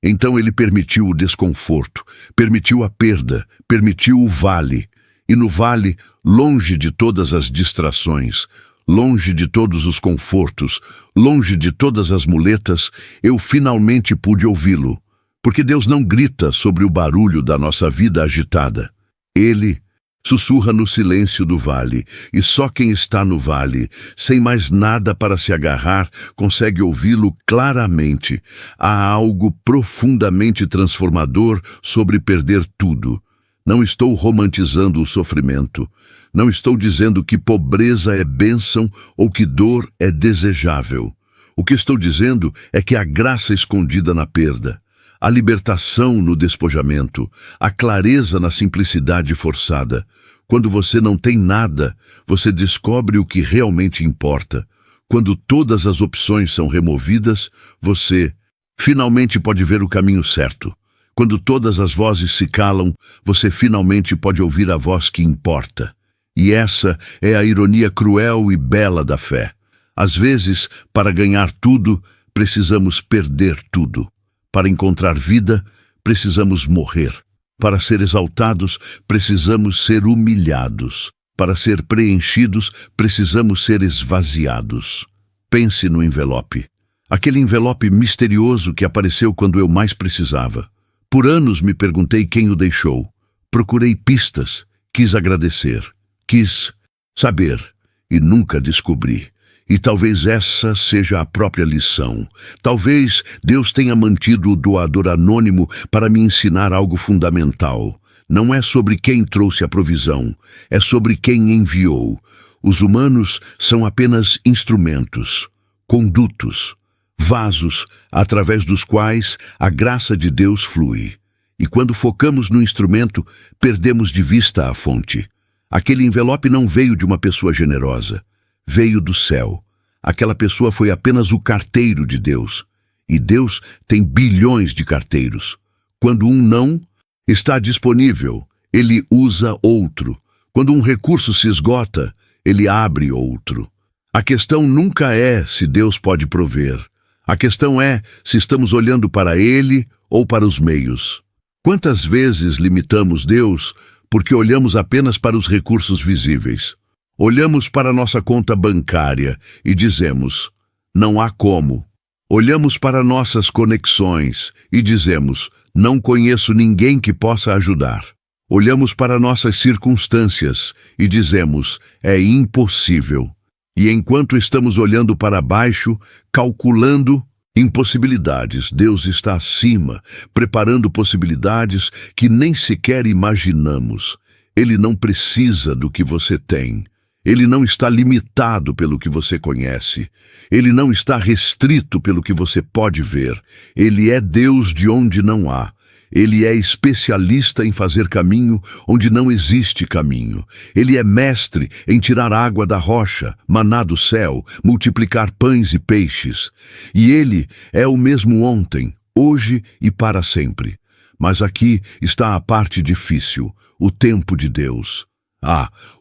Então Ele permitiu o desconforto, permitiu a perda, permitiu o vale. E no vale, longe de todas as distrações, longe de todos os confortos, longe de todas as muletas, eu finalmente pude ouvi-lo. Porque Deus não grita sobre o barulho da nossa vida agitada. Ele sussurra no silêncio do vale, e só quem está no vale, sem mais nada para se agarrar, consegue ouvi-lo claramente. Há algo profundamente transformador sobre perder tudo. Não estou romantizando o sofrimento. Não estou dizendo que pobreza é bênção ou que dor é desejável. O que estou dizendo é que há graça escondida na perda, a libertação no despojamento, a clareza na simplicidade forçada. Quando você não tem nada, você descobre o que realmente importa. Quando todas as opções são removidas, você finalmente pode ver o caminho certo. Quando todas as vozes se calam, você finalmente pode ouvir a voz que importa. E essa é a ironia cruel e bela da fé. Às vezes, para ganhar tudo, precisamos perder tudo. Para encontrar vida, precisamos morrer. Para ser exaltados, precisamos ser humilhados. Para ser preenchidos, precisamos ser esvaziados. Pense no envelope. Aquele envelope misterioso que apareceu quando eu mais precisava. Por anos me perguntei quem o deixou. Procurei pistas, quis agradecer, quis saber e nunca descobri. E talvez essa seja a própria lição. Talvez Deus tenha mantido o doador anônimo para me ensinar algo fundamental. Não é sobre quem trouxe a provisão, é sobre quem enviou. Os humanos são apenas instrumentos, condutos, vasos através dos quais a graça de Deus flui. E quando focamos no instrumento, perdemos de vista a fonte. Aquele envelope não veio de uma pessoa generosa. Veio do céu. Aquela pessoa foi apenas o carteiro de Deus. E Deus tem bilhões de carteiros. Quando um não está disponível, Ele usa outro. Quando um recurso se esgota, Ele abre outro. A questão nunca é se Deus pode prover. A questão é se estamos olhando para Ele ou para os meios. Quantas vezes limitamos Deus porque olhamos apenas para os recursos visíveis? Olhamos para nossa conta bancária e dizemos, não há como. Olhamos para nossas conexões e dizemos, não conheço ninguém que possa ajudar. Olhamos para nossas circunstâncias e dizemos, é impossível. E enquanto estamos olhando para baixo, calculando, Impossibilidades, Deus está acima, preparando possibilidades que nem sequer imaginamos. Ele não precisa do que você tem. Ele não está limitado pelo que você conhece. Ele não está restrito pelo que você pode ver. Ele é Deus de onde não há. Ele é especialista em fazer caminho onde não existe caminho. Ele é mestre em tirar água da rocha, maná do céu, multiplicar pães e peixes. E ele é o mesmo ontem, hoje e para sempre. Mas aqui está a parte difícil, o tempo de Deus.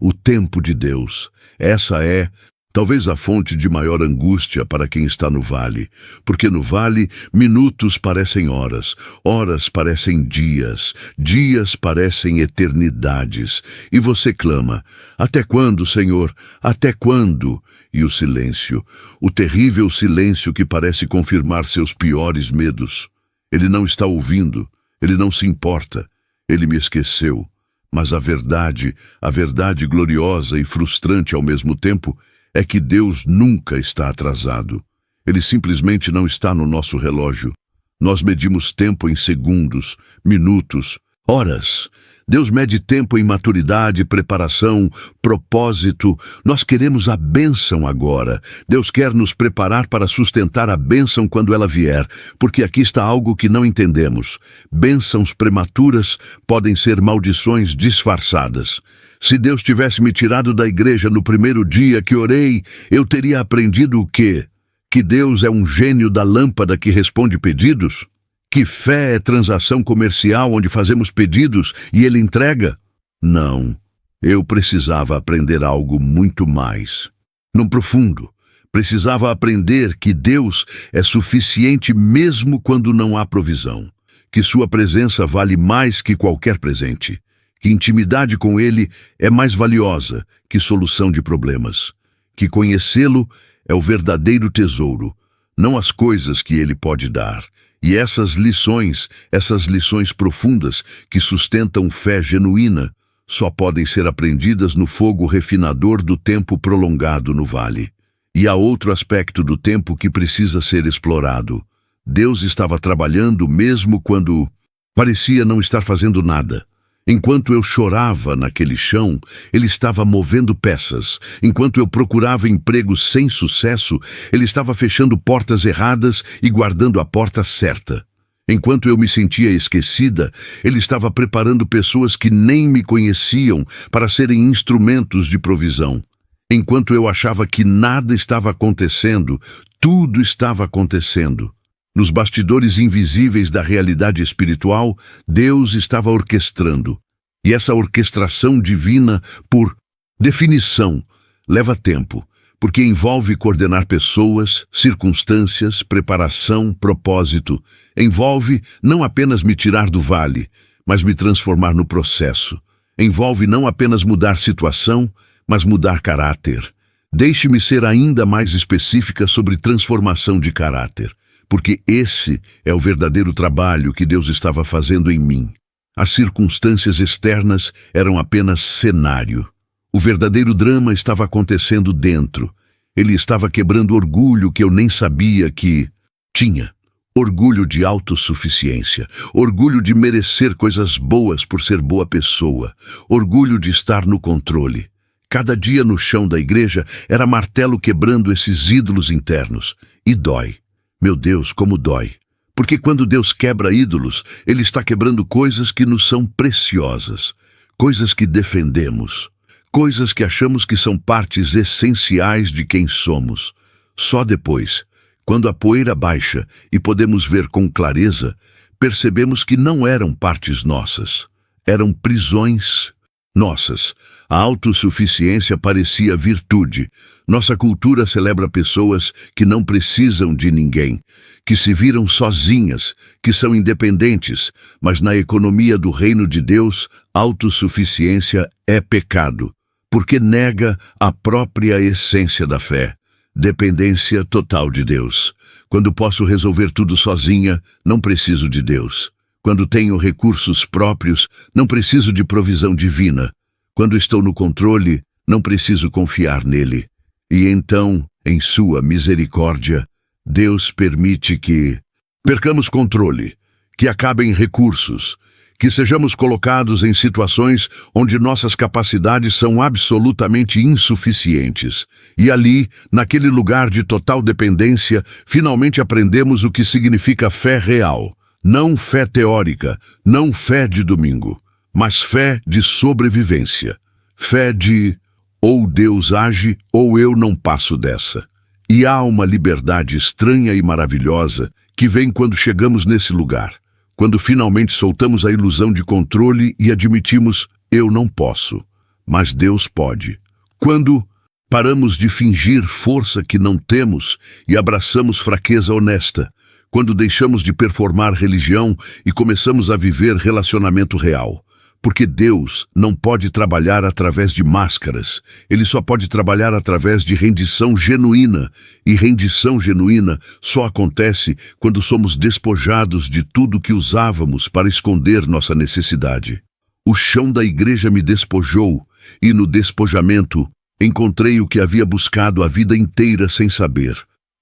O tempo de Deus. Essa é, talvez, a fonte de maior angústia para quem está no vale. Porque no vale, minutos parecem horas, horas parecem dias, dias parecem eternidades. E você clama: até quando, Senhor? Até quando? E o silêncio, o terrível silêncio que parece confirmar seus piores medos. Ele não está ouvindo, ele não se importa, ele me esqueceu. Mas a verdade gloriosa e frustrante ao mesmo tempo, é que Deus nunca está atrasado. Ele simplesmente não está no nosso relógio. Nós medimos tempo em segundos, minutos, horas. Deus mede tempo em maturidade, preparação, propósito. Nós queremos a bênção agora. Deus quer nos preparar para sustentar a bênção quando ela vier, porque aqui está algo que não entendemos. Bênçãos prematuras podem ser maldições disfarçadas. Se Deus tivesse me tirado da igreja no primeiro dia que orei, eu teria aprendido o quê? Que Deus é um gênio da lâmpada que responde pedidos? Que fé é transação comercial onde fazemos pedidos e Ele entrega? Não. Eu precisava aprender algo muito mais. No profundo, precisava aprender que Deus é suficiente mesmo quando não há provisão. Que sua presença vale mais que qualquer presente. Que intimidade com Ele é mais valiosa que solução de problemas. Que conhecê-lo é o verdadeiro tesouro, não as coisas que Ele pode dar. E essas lições profundas que sustentam fé genuína, só podem ser aprendidas no fogo refinador do tempo prolongado no vale. E há outro aspecto do tempo que precisa ser explorado. Deus estava trabalhando mesmo quando parecia não estar fazendo nada. Enquanto eu chorava naquele chão, Ele estava movendo peças. Enquanto eu procurava emprego sem sucesso, Ele estava fechando portas erradas e guardando a porta certa. Enquanto eu me sentia esquecida, Ele estava preparando pessoas que nem me conheciam para serem instrumentos de provisão. Enquanto eu achava que nada estava acontecendo, tudo estava acontecendo. Nos bastidores invisíveis da realidade espiritual, Deus estava orquestrando. E essa orquestração divina, por definição, leva tempo, porque envolve coordenar pessoas, circunstâncias, preparação, propósito. Envolve não apenas me tirar do vale, mas me transformar no processo. Envolve não apenas mudar situação, mas mudar caráter. Deixe-me ser ainda mais específica sobre transformação de caráter. Porque esse é o verdadeiro trabalho que Deus estava fazendo em mim. As circunstâncias externas eram apenas cenário. O verdadeiro drama estava acontecendo dentro. Ele estava quebrando orgulho que eu nem sabia que tinha. Orgulho de autossuficiência. Orgulho de merecer coisas boas por ser boa pessoa. Orgulho de estar no controle. Cada dia no chão da igreja era martelo quebrando esses ídolos internos. E dói. Meu Deus, como dói. Porque quando Deus quebra ídolos, Ele está quebrando coisas que nos são preciosas, coisas que defendemos, coisas que achamos que são partes essenciais de quem somos. Só depois, quando a poeira baixa e podemos ver com clareza, percebemos que não eram partes nossas, eram prisões nossas. A autossuficiência parecia virtude. Nossa cultura celebra pessoas que não precisam de ninguém, que se viram sozinhas, que são independentes, mas na economia do reino de Deus, autossuficiência é pecado, porque nega a própria essência da fé. Dependência total de Deus. Quando posso resolver tudo sozinha, não preciso de Deus. Quando tenho recursos próprios, não preciso de provisão divina. Quando estou no controle, não preciso confiar nele. E então, em sua misericórdia, Deus permite que percamos controle, que acabem recursos, que sejamos colocados em situações onde nossas capacidades são absolutamente insuficientes. E ali, naquele lugar de total dependência, finalmente aprendemos o que significa fé real. Não fé teórica, não fé de domingo, mas fé de sobrevivência. Fé de ou Deus age ou eu não passo dessa. E há uma liberdade estranha e maravilhosa que vem quando chegamos nesse lugar. Quando finalmente soltamos a ilusão de controle e admitimos, eu não posso, mas Deus pode. Quando paramos de fingir força que não temos e abraçamos fraqueza honesta. Quando deixamos de performar religião e começamos a viver relacionamento real. Porque Deus não pode trabalhar através de máscaras. Ele só pode trabalhar através de rendição genuína. E rendição genuína só acontece quando somos despojados de tudo que usávamos para esconder nossa necessidade. O chão da igreja me despojou, e no despojamento encontrei o que havia buscado a vida inteira sem saber.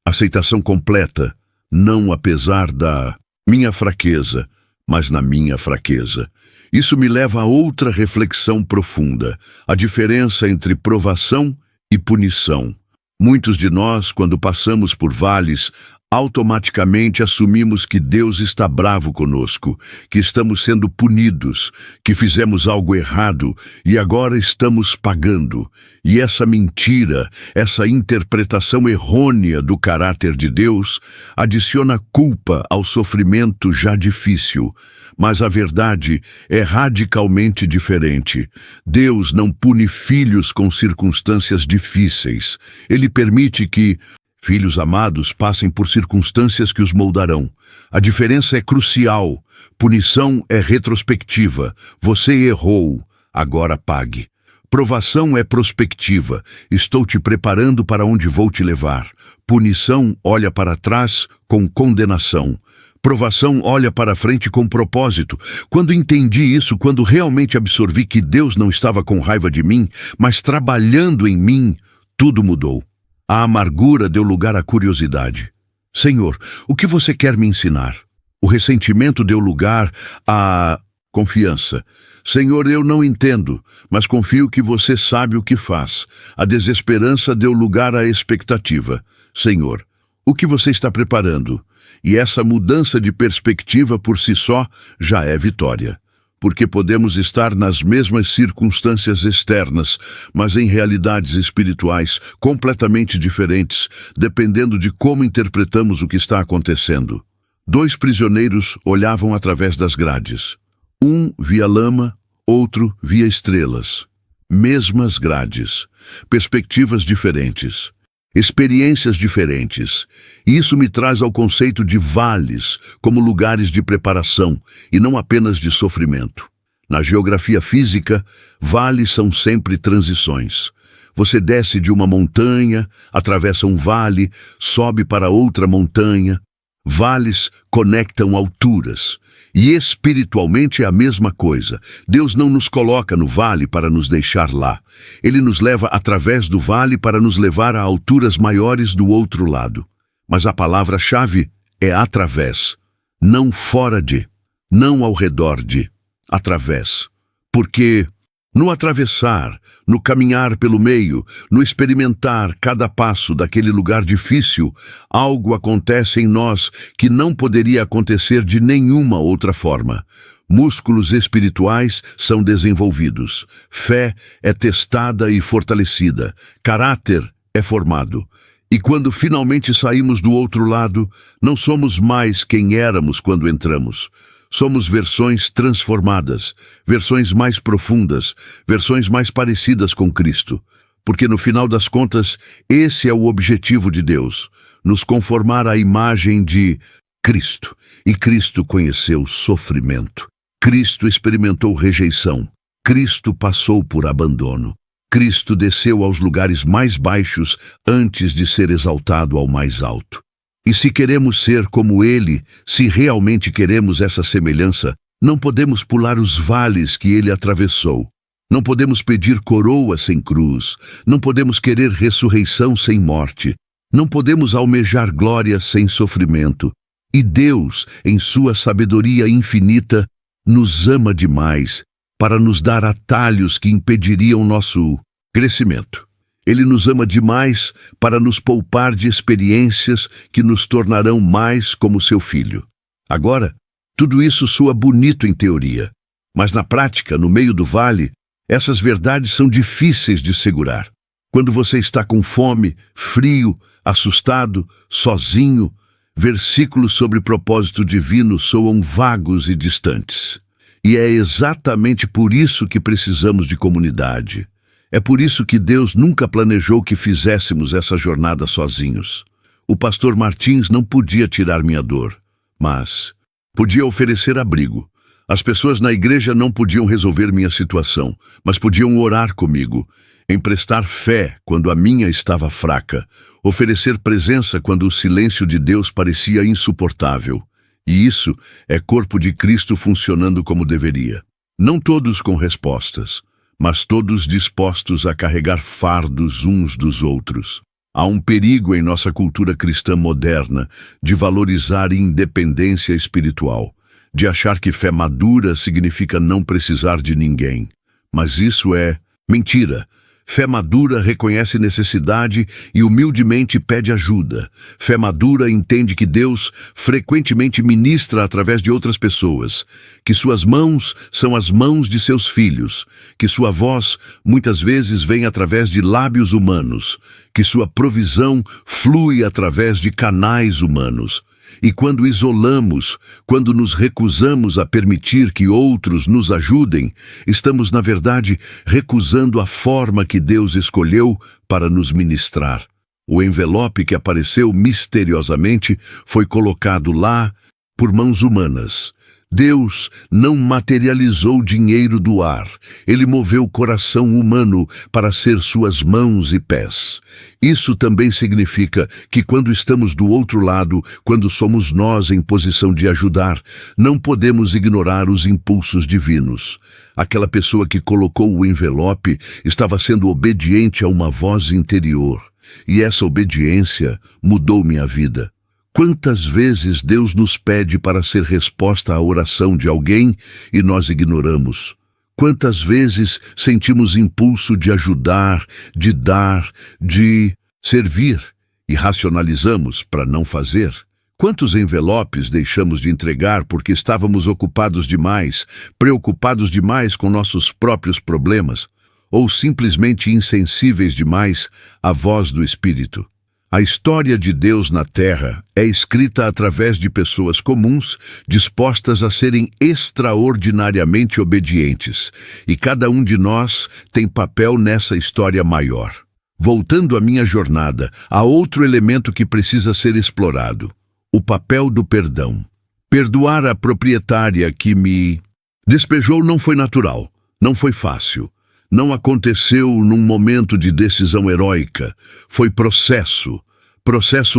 Aceitação completa, não apesar da minha fraqueza, mas na minha fraqueza. Isso me leva a outra reflexão profunda, a diferença entre provação e punição. Muitos de nós, quando passamos por vales, automaticamente assumimos que Deus está bravo conosco, que estamos sendo punidos, que fizemos algo errado e agora estamos pagando. E essa mentira, essa interpretação errônea do caráter de Deus, adiciona culpa ao sofrimento já difícil. Mas a verdade é radicalmente diferente. Deus não pune filhos com circunstâncias difíceis. Ele permite que filhos amados passem por circunstâncias que os moldarão. A diferença é crucial. Punição é retrospectiva. Você errou, agora pague. Provação é prospectiva. Estou te preparando para onde vou te levar. Punição olha para trás com condenação. Provação olha para frente com propósito. Quando entendi isso, quando realmente absorvi que Deus não estava com raiva de mim, mas trabalhando em mim, tudo mudou. A amargura deu lugar à curiosidade. Senhor, o que você quer me ensinar? O ressentimento deu lugar à confiança. Senhor, eu não entendo, mas confio que você sabe o que faz. A desesperança deu lugar à expectativa. Senhor, o que você está preparando? E essa mudança de perspectiva por si só já é vitória. Porque podemos estar nas mesmas circunstâncias externas, mas em realidades espirituais completamente diferentes, dependendo de como interpretamos o que está acontecendo. 2 prisioneiros olhavam através das grades. Um via lama, outro via estrelas. Mesmas grades, perspectivas diferentes. Experiências diferentes. E isso me traz ao conceito de vales como lugares de preparação e não apenas de sofrimento. Na geografia física, vales são sempre transições. Você desce de uma montanha, atravessa um vale, sobe para outra montanha. Vales conectam alturas. E espiritualmente é a mesma coisa. Deus não nos coloca no vale para nos deixar lá. Ele nos leva através do vale para nos levar a alturas maiores do outro lado. Mas a palavra-chave é através, não fora de, não ao redor de, através. Porque no atravessar, no caminhar pelo meio, no experimentar cada passo daquele lugar difícil, algo acontece em nós que não poderia acontecer de nenhuma outra forma. Músculos espirituais são desenvolvidos. Fé é testada e fortalecida. Caráter é formado. E quando finalmente saímos do outro lado, não somos mais quem éramos quando entramos. Somos versões transformadas, versões mais profundas, versões mais parecidas com Cristo. Porque no final das contas, esse é o objetivo de Deus, nos conformar à imagem de Cristo. E Cristo conheceu sofrimento. Cristo experimentou rejeição. Cristo passou por abandono. Cristo desceu aos lugares mais baixos antes de ser exaltado ao mais alto. E se queremos ser como Ele, se realmente queremos essa semelhança, não podemos pular os vales que Ele atravessou. Não podemos pedir coroa sem cruz. Não podemos querer ressurreição sem morte. Não podemos almejar glória sem sofrimento. E Deus, em sua sabedoria infinita, nos ama demais para nos dar atalhos que impediriam nosso crescimento. Ele nos ama demais para nos poupar de experiências que nos tornarão mais como seu filho. Agora, tudo isso soa bonito em teoria, mas na prática, no meio do vale, essas verdades são difíceis de segurar. Quando você está com fome, frio, assustado, sozinho, versículos sobre propósito divino soam vagos e distantes. E é exatamente por isso que precisamos de comunidade. É por isso que Deus nunca planejou que fizéssemos essa jornada sozinhos. O pastor Martins não podia tirar minha dor, mas podia oferecer abrigo. As pessoas na igreja não podiam resolver minha situação, mas podiam orar comigo, emprestar fé quando a minha estava fraca, oferecer presença quando o silêncio de Deus parecia insuportável. E isso é corpo de Cristo funcionando como deveria. Não todos com respostas, mas todos dispostos a carregar fardos uns dos outros. Há um perigo em nossa cultura cristã moderna de valorizar independência espiritual, de achar que fé madura significa não precisar de ninguém. Mas isso é mentira. Fé madura reconhece necessidade e humildemente pede ajuda. Fé madura entende que Deus frequentemente ministra através de outras pessoas, que suas mãos são as mãos de seus filhos, que sua voz muitas vezes vem através de lábios humanos, que sua provisão flui através de canais humanos. E quando isolamos, quando nos recusamos a permitir que outros nos ajudem, estamos, na verdade, recusando a forma que Deus escolheu para nos ministrar. O envelope que apareceu misteriosamente foi colocado lá por mãos humanas. Deus não materializou dinheiro do ar. Ele moveu o coração humano para ser suas mãos e pés. Isso também significa que quando estamos do outro lado, quando somos nós em posição de ajudar, não podemos ignorar os impulsos divinos. Aquela pessoa que colocou o envelope estava sendo obediente a uma voz interior. E essa obediência mudou minha vida. Quantas vezes Deus nos pede para ser resposta à oração de alguém e nós ignoramos? Quantas vezes sentimos impulso de ajudar, de dar, de servir e racionalizamos para não fazer? Quantos envelopes deixamos de entregar porque estávamos ocupados demais, preocupados demais com nossos próprios problemas, ou simplesmente insensíveis demais à voz do Espírito? A história de Deus na Terra é escrita através de pessoas comuns, dispostas a serem extraordinariamente obedientes, e cada um de nós tem papel nessa história maior. Voltando à minha jornada, há outro elemento que precisa ser explorado: o papel do perdão. Perdoar a proprietária que me despejou não foi natural, não foi fácil. Não aconteceu num momento de decisão heróica. Foi processo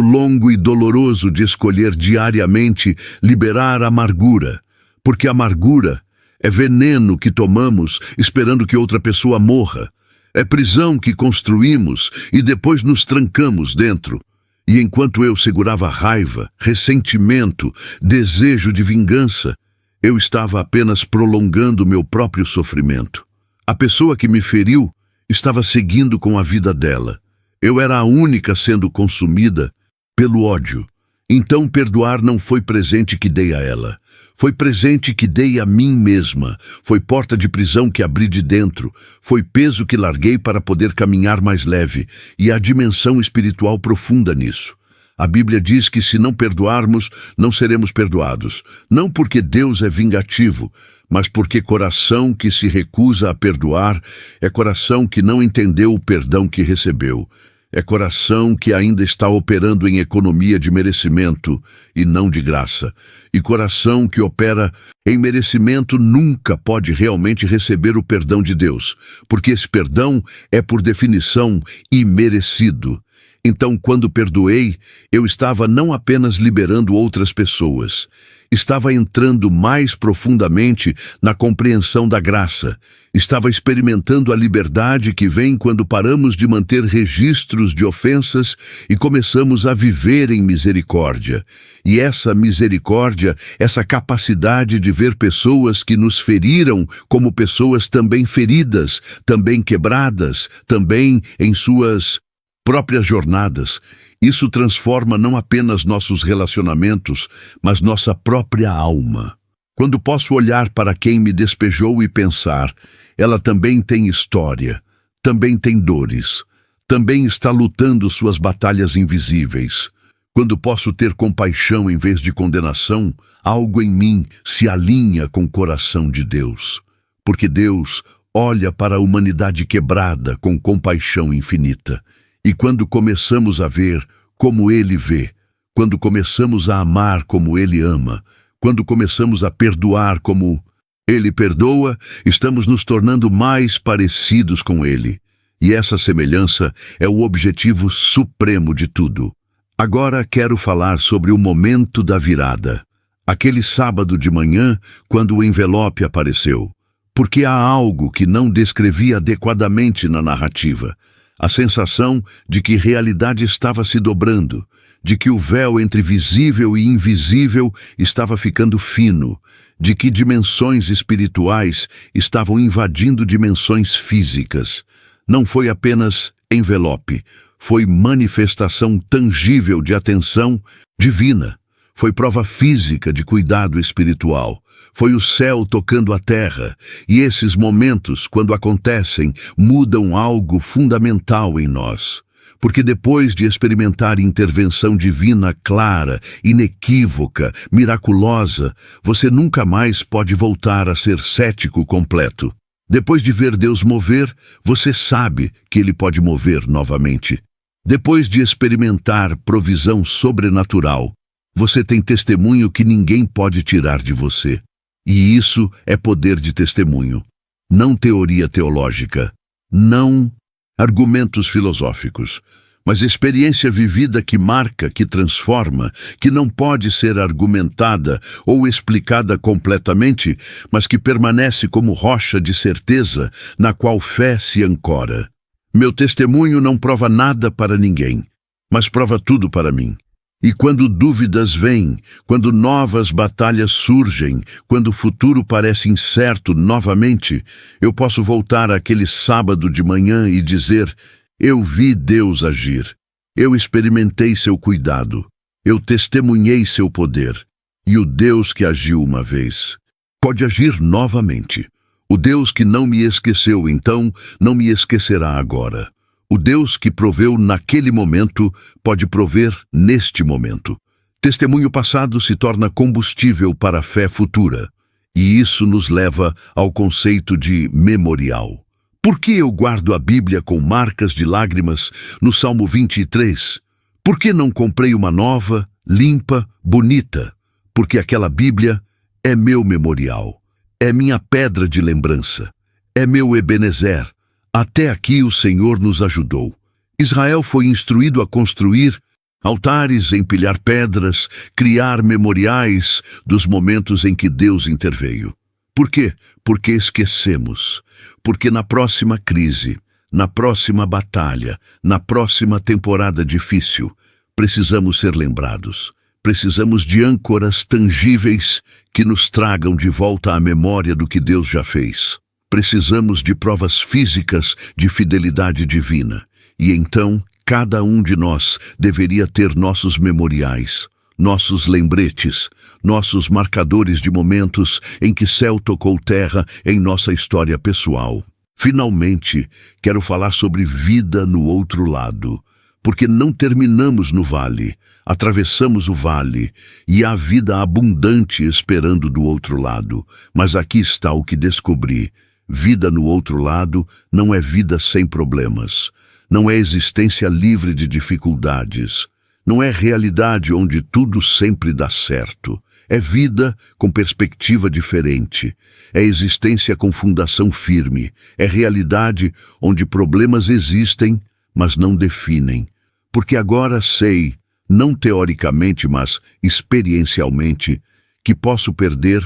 longo e doloroso de escolher diariamente liberar a amargura, porque a amargura é veneno que tomamos esperando que outra pessoa morra. É prisão que construímos e depois nos trancamos dentro. E enquanto eu segurava raiva, ressentimento, desejo de vingança, eu estava apenas prolongando meu próprio sofrimento. A pessoa que me feriu estava seguindo com a vida dela. Eu era a única sendo consumida pelo ódio. Então perdoar não foi presente que dei a ela. Foi presente que dei a mim mesma. Foi porta de prisão que abri de dentro. Foi peso que larguei para poder caminhar mais leve. E há dimensão espiritual profunda nisso. A Bíblia diz que se não perdoarmos, não seremos perdoados. Não porque Deus é vingativo, mas porque coração que se recusa a perdoar é coração que não entendeu o perdão que recebeu. É coração que ainda está operando em economia de merecimento e não de graça. E coração que opera em merecimento nunca pode realmente receber o perdão de Deus, porque esse perdão é, por definição, imerecido. Então, quando perdoei, eu estava não apenas liberando outras pessoas, Estava entrando mais profundamente na compreensão da graça. Estava experimentando a liberdade que vem quando paramos de manter registros de ofensas e começamos a viver em misericórdia. E essa misericórdia, essa capacidade de ver pessoas que nos feriram como pessoas também feridas, também quebradas, também em suas próprias jornadas. Isso transforma não apenas nossos relacionamentos, mas nossa própria alma. Quando posso olhar para quem me despejou e pensar, ela também tem história, também tem dores, também está lutando suas batalhas invisíveis. Quando posso ter compaixão em vez de condenação, algo em mim se alinha com o coração de Deus. Porque Deus olha para a humanidade quebrada com compaixão infinita. E quando começamos a ver como Ele vê, quando começamos a amar como Ele ama, quando começamos a perdoar como Ele perdoa, estamos nos tornando mais parecidos com Ele. E essa semelhança é o objetivo supremo de tudo. Agora quero falar sobre o momento da virada. Aquele sábado de manhã, quando o envelope apareceu. Porque há algo que não descrevi adequadamente na narrativa. A sensação de que realidade estava se dobrando, de que o véu entre visível e invisível estava ficando fino, de que dimensões espirituais estavam invadindo dimensões físicas. Não foi apenas envelope, foi manifestação tangível de atenção divina. Foi prova física de cuidado espiritual. Foi o céu tocando a terra. E esses momentos, quando acontecem, mudam algo fundamental em nós. Porque depois de experimentar intervenção divina clara, inequívoca, miraculosa, você nunca mais pode voltar a ser cético completo. Depois de ver Deus mover, você sabe que Ele pode mover novamente. Depois de experimentar provisão sobrenatural, você tem testemunho que ninguém pode tirar de você. E isso é poder de testemunho. Não teoria teológica, não argumentos filosóficos, mas experiência vivida que marca, que transforma, que não pode ser argumentada ou explicada completamente, mas que permanece como rocha de certeza na qual fé se ancora. Meu testemunho não prova nada para ninguém, mas prova tudo para mim. E quando dúvidas vêm, quando novas batalhas surgem, quando o futuro parece incerto novamente, eu posso voltar àquele sábado de manhã e dizer: eu vi Deus agir, eu experimentei seu cuidado, eu testemunhei seu poder, e o Deus que agiu uma vez pode agir novamente. O Deus que não me esqueceu então, não me esquecerá agora. O Deus que proveu naquele momento pode prover neste momento. Testemunho passado se torna combustível para a fé futura. E isso nos leva ao conceito de memorial. Por que eu guardo a Bíblia com marcas de lágrimas no Salmo 23? Por que não comprei uma nova, limpa, bonita? Porque aquela Bíblia é meu memorial. É minha pedra de lembrança. É meu Ebenezer. Até aqui o Senhor nos ajudou. Israel foi instruído a construir altares, empilhar pedras, criar memoriais dos momentos em que Deus interveio. Por quê? Porque esquecemos. Porque na próxima crise, na próxima batalha, na próxima temporada difícil, precisamos ser lembrados. Precisamos de âncoras tangíveis que nos tragam de volta à memória do que Deus já fez. Precisamos de provas físicas de fidelidade divina. E então, cada um de nós deveria ter nossos memoriais, nossos lembretes, nossos marcadores de momentos em que céu tocou terra em nossa história pessoal. Finalmente, quero falar sobre vida no outro lado, porque não terminamos no vale, atravessamos o vale e há vida abundante esperando do outro lado. Mas aqui está o que descobri. Vida no outro lado não é vida sem problemas, não é existência livre de dificuldades, não é realidade onde tudo sempre dá certo. É vida com perspectiva diferente, é existência com fundação firme, é realidade onde problemas existem, mas não definem. Porque agora sei, não teoricamente, mas experiencialmente, que posso perder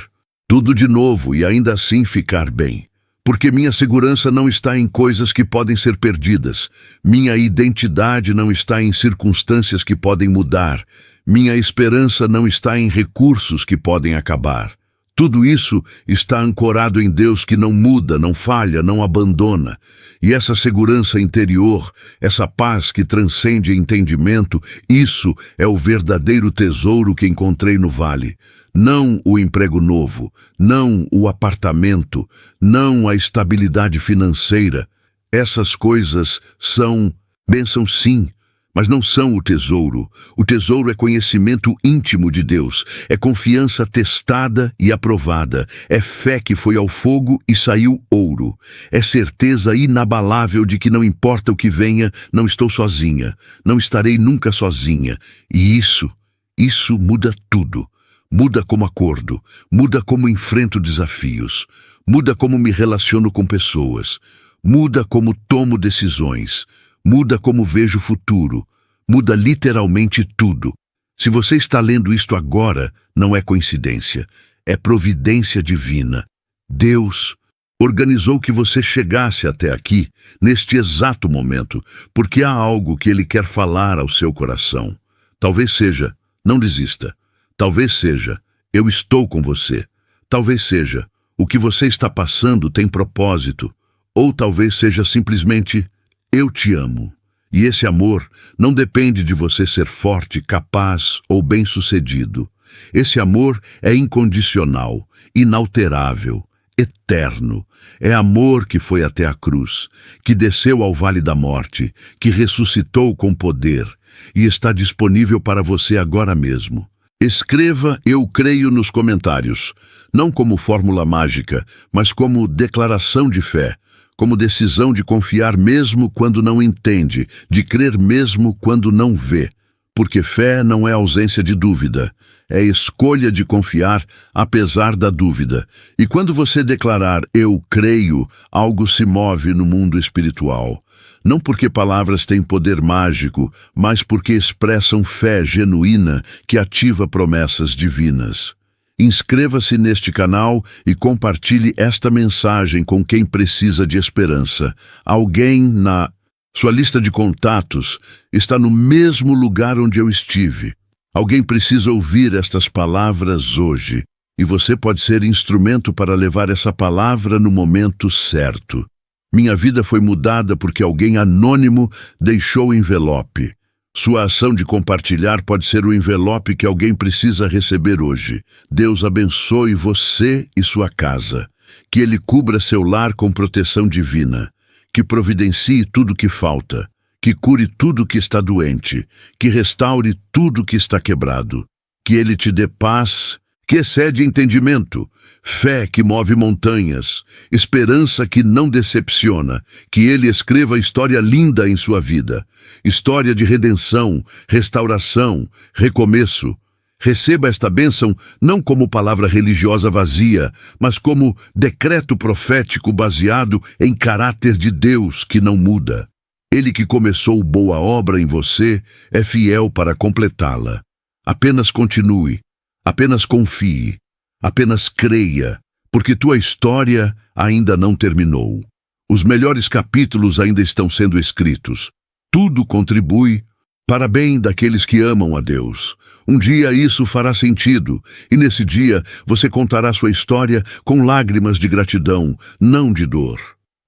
tudo de novo e ainda assim ficar bem. Porque minha segurança não está em coisas que podem ser perdidas. Minha identidade não está em circunstâncias que podem mudar. Minha esperança não está em recursos que podem acabar. Tudo isso está ancorado em Deus que não muda, não falha, não abandona. E essa segurança interior, essa paz que transcende entendimento, isso é o verdadeiro tesouro que encontrei no vale. Não o emprego novo, não o apartamento, não a estabilidade financeira. Essas coisas são bênçãos sim, mas não são o tesouro. O tesouro é conhecimento íntimo de Deus, é confiança testada e aprovada, é fé que foi ao fogo e saiu ouro, é certeza inabalável de que não importa o que venha, não estou sozinha, não estarei nunca sozinha. E isso muda tudo. Muda como acordo, muda como enfrento desafios, muda como me relaciono com pessoas, muda como tomo decisões, muda como vejo o futuro, muda literalmente tudo. Se você está lendo isto agora, não é coincidência, é providência divina. Deus organizou que você chegasse até aqui, neste exato momento, porque há algo que Ele quer falar ao seu coração. Talvez seja, não desista. Talvez seja, eu estou com você. Talvez seja, o que você está passando tem propósito. Ou talvez seja simplesmente, eu te amo. E esse amor não depende de você ser forte, capaz ou bem-sucedido. Esse amor é incondicional, inalterável, eterno. É amor que foi até a cruz, que desceu ao vale da morte, que ressuscitou com poder e está disponível para você agora mesmo. Escreva "eu creio" nos comentários, não como fórmula mágica, mas como declaração de fé, como decisão de confiar mesmo quando não entende, de crer mesmo quando não vê. Porque fé não é ausência de dúvida, é escolha de confiar apesar da dúvida. E quando você declarar "eu creio", algo se move no mundo espiritual. Não porque palavras têm poder mágico, mas porque expressam fé genuína que ativa promessas divinas. Inscreva-se neste canal e compartilhe esta mensagem com quem precisa de esperança. Alguém na sua lista de contatos está no mesmo lugar onde eu estive. Alguém precisa ouvir estas palavras hoje, e você pode ser instrumento para levar essa palavra no momento certo. Minha vida foi mudada porque alguém anônimo deixou o envelope. Sua ação de compartilhar pode ser o envelope que alguém precisa receber hoje. Deus abençoe você e sua casa. Que Ele cubra seu lar com proteção divina. Que providencie tudo que falta. Que cure tudo que está doente. Que restaure tudo que está quebrado. Que Ele te dê paz que excede entendimento, fé que move montanhas, esperança que não decepciona, que Ele escreva história linda em sua vida, história de redenção, restauração, recomeço. Receba esta bênção não como palavra religiosa vazia, mas como decreto profético baseado em caráter de Deus que não muda. Ele que começou boa obra em você é fiel para completá-la. Apenas continue. Apenas confie, apenas creia, porque tua história ainda não terminou. Os melhores capítulos ainda estão sendo escritos. Tudo contribui para bem daqueles que amam a Deus. Um dia isso fará sentido, e nesse dia você contará sua história com lágrimas de gratidão, não de dor.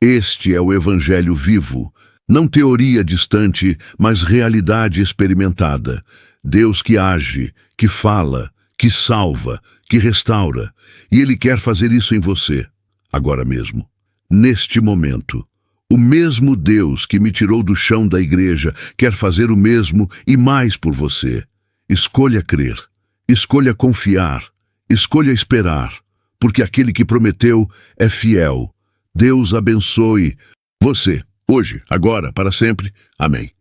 Este é o Evangelho vivo, não teoria distante, mas realidade experimentada. Deus que age, que fala, que salva, que restaura, e Ele quer fazer isso em você, agora mesmo, neste momento. O mesmo Deus que me tirou do chão da igreja quer fazer o mesmo e mais por você. Escolha crer, escolha confiar, escolha esperar, porque aquele que prometeu é fiel. Deus abençoe você, hoje, agora, para sempre. Amém.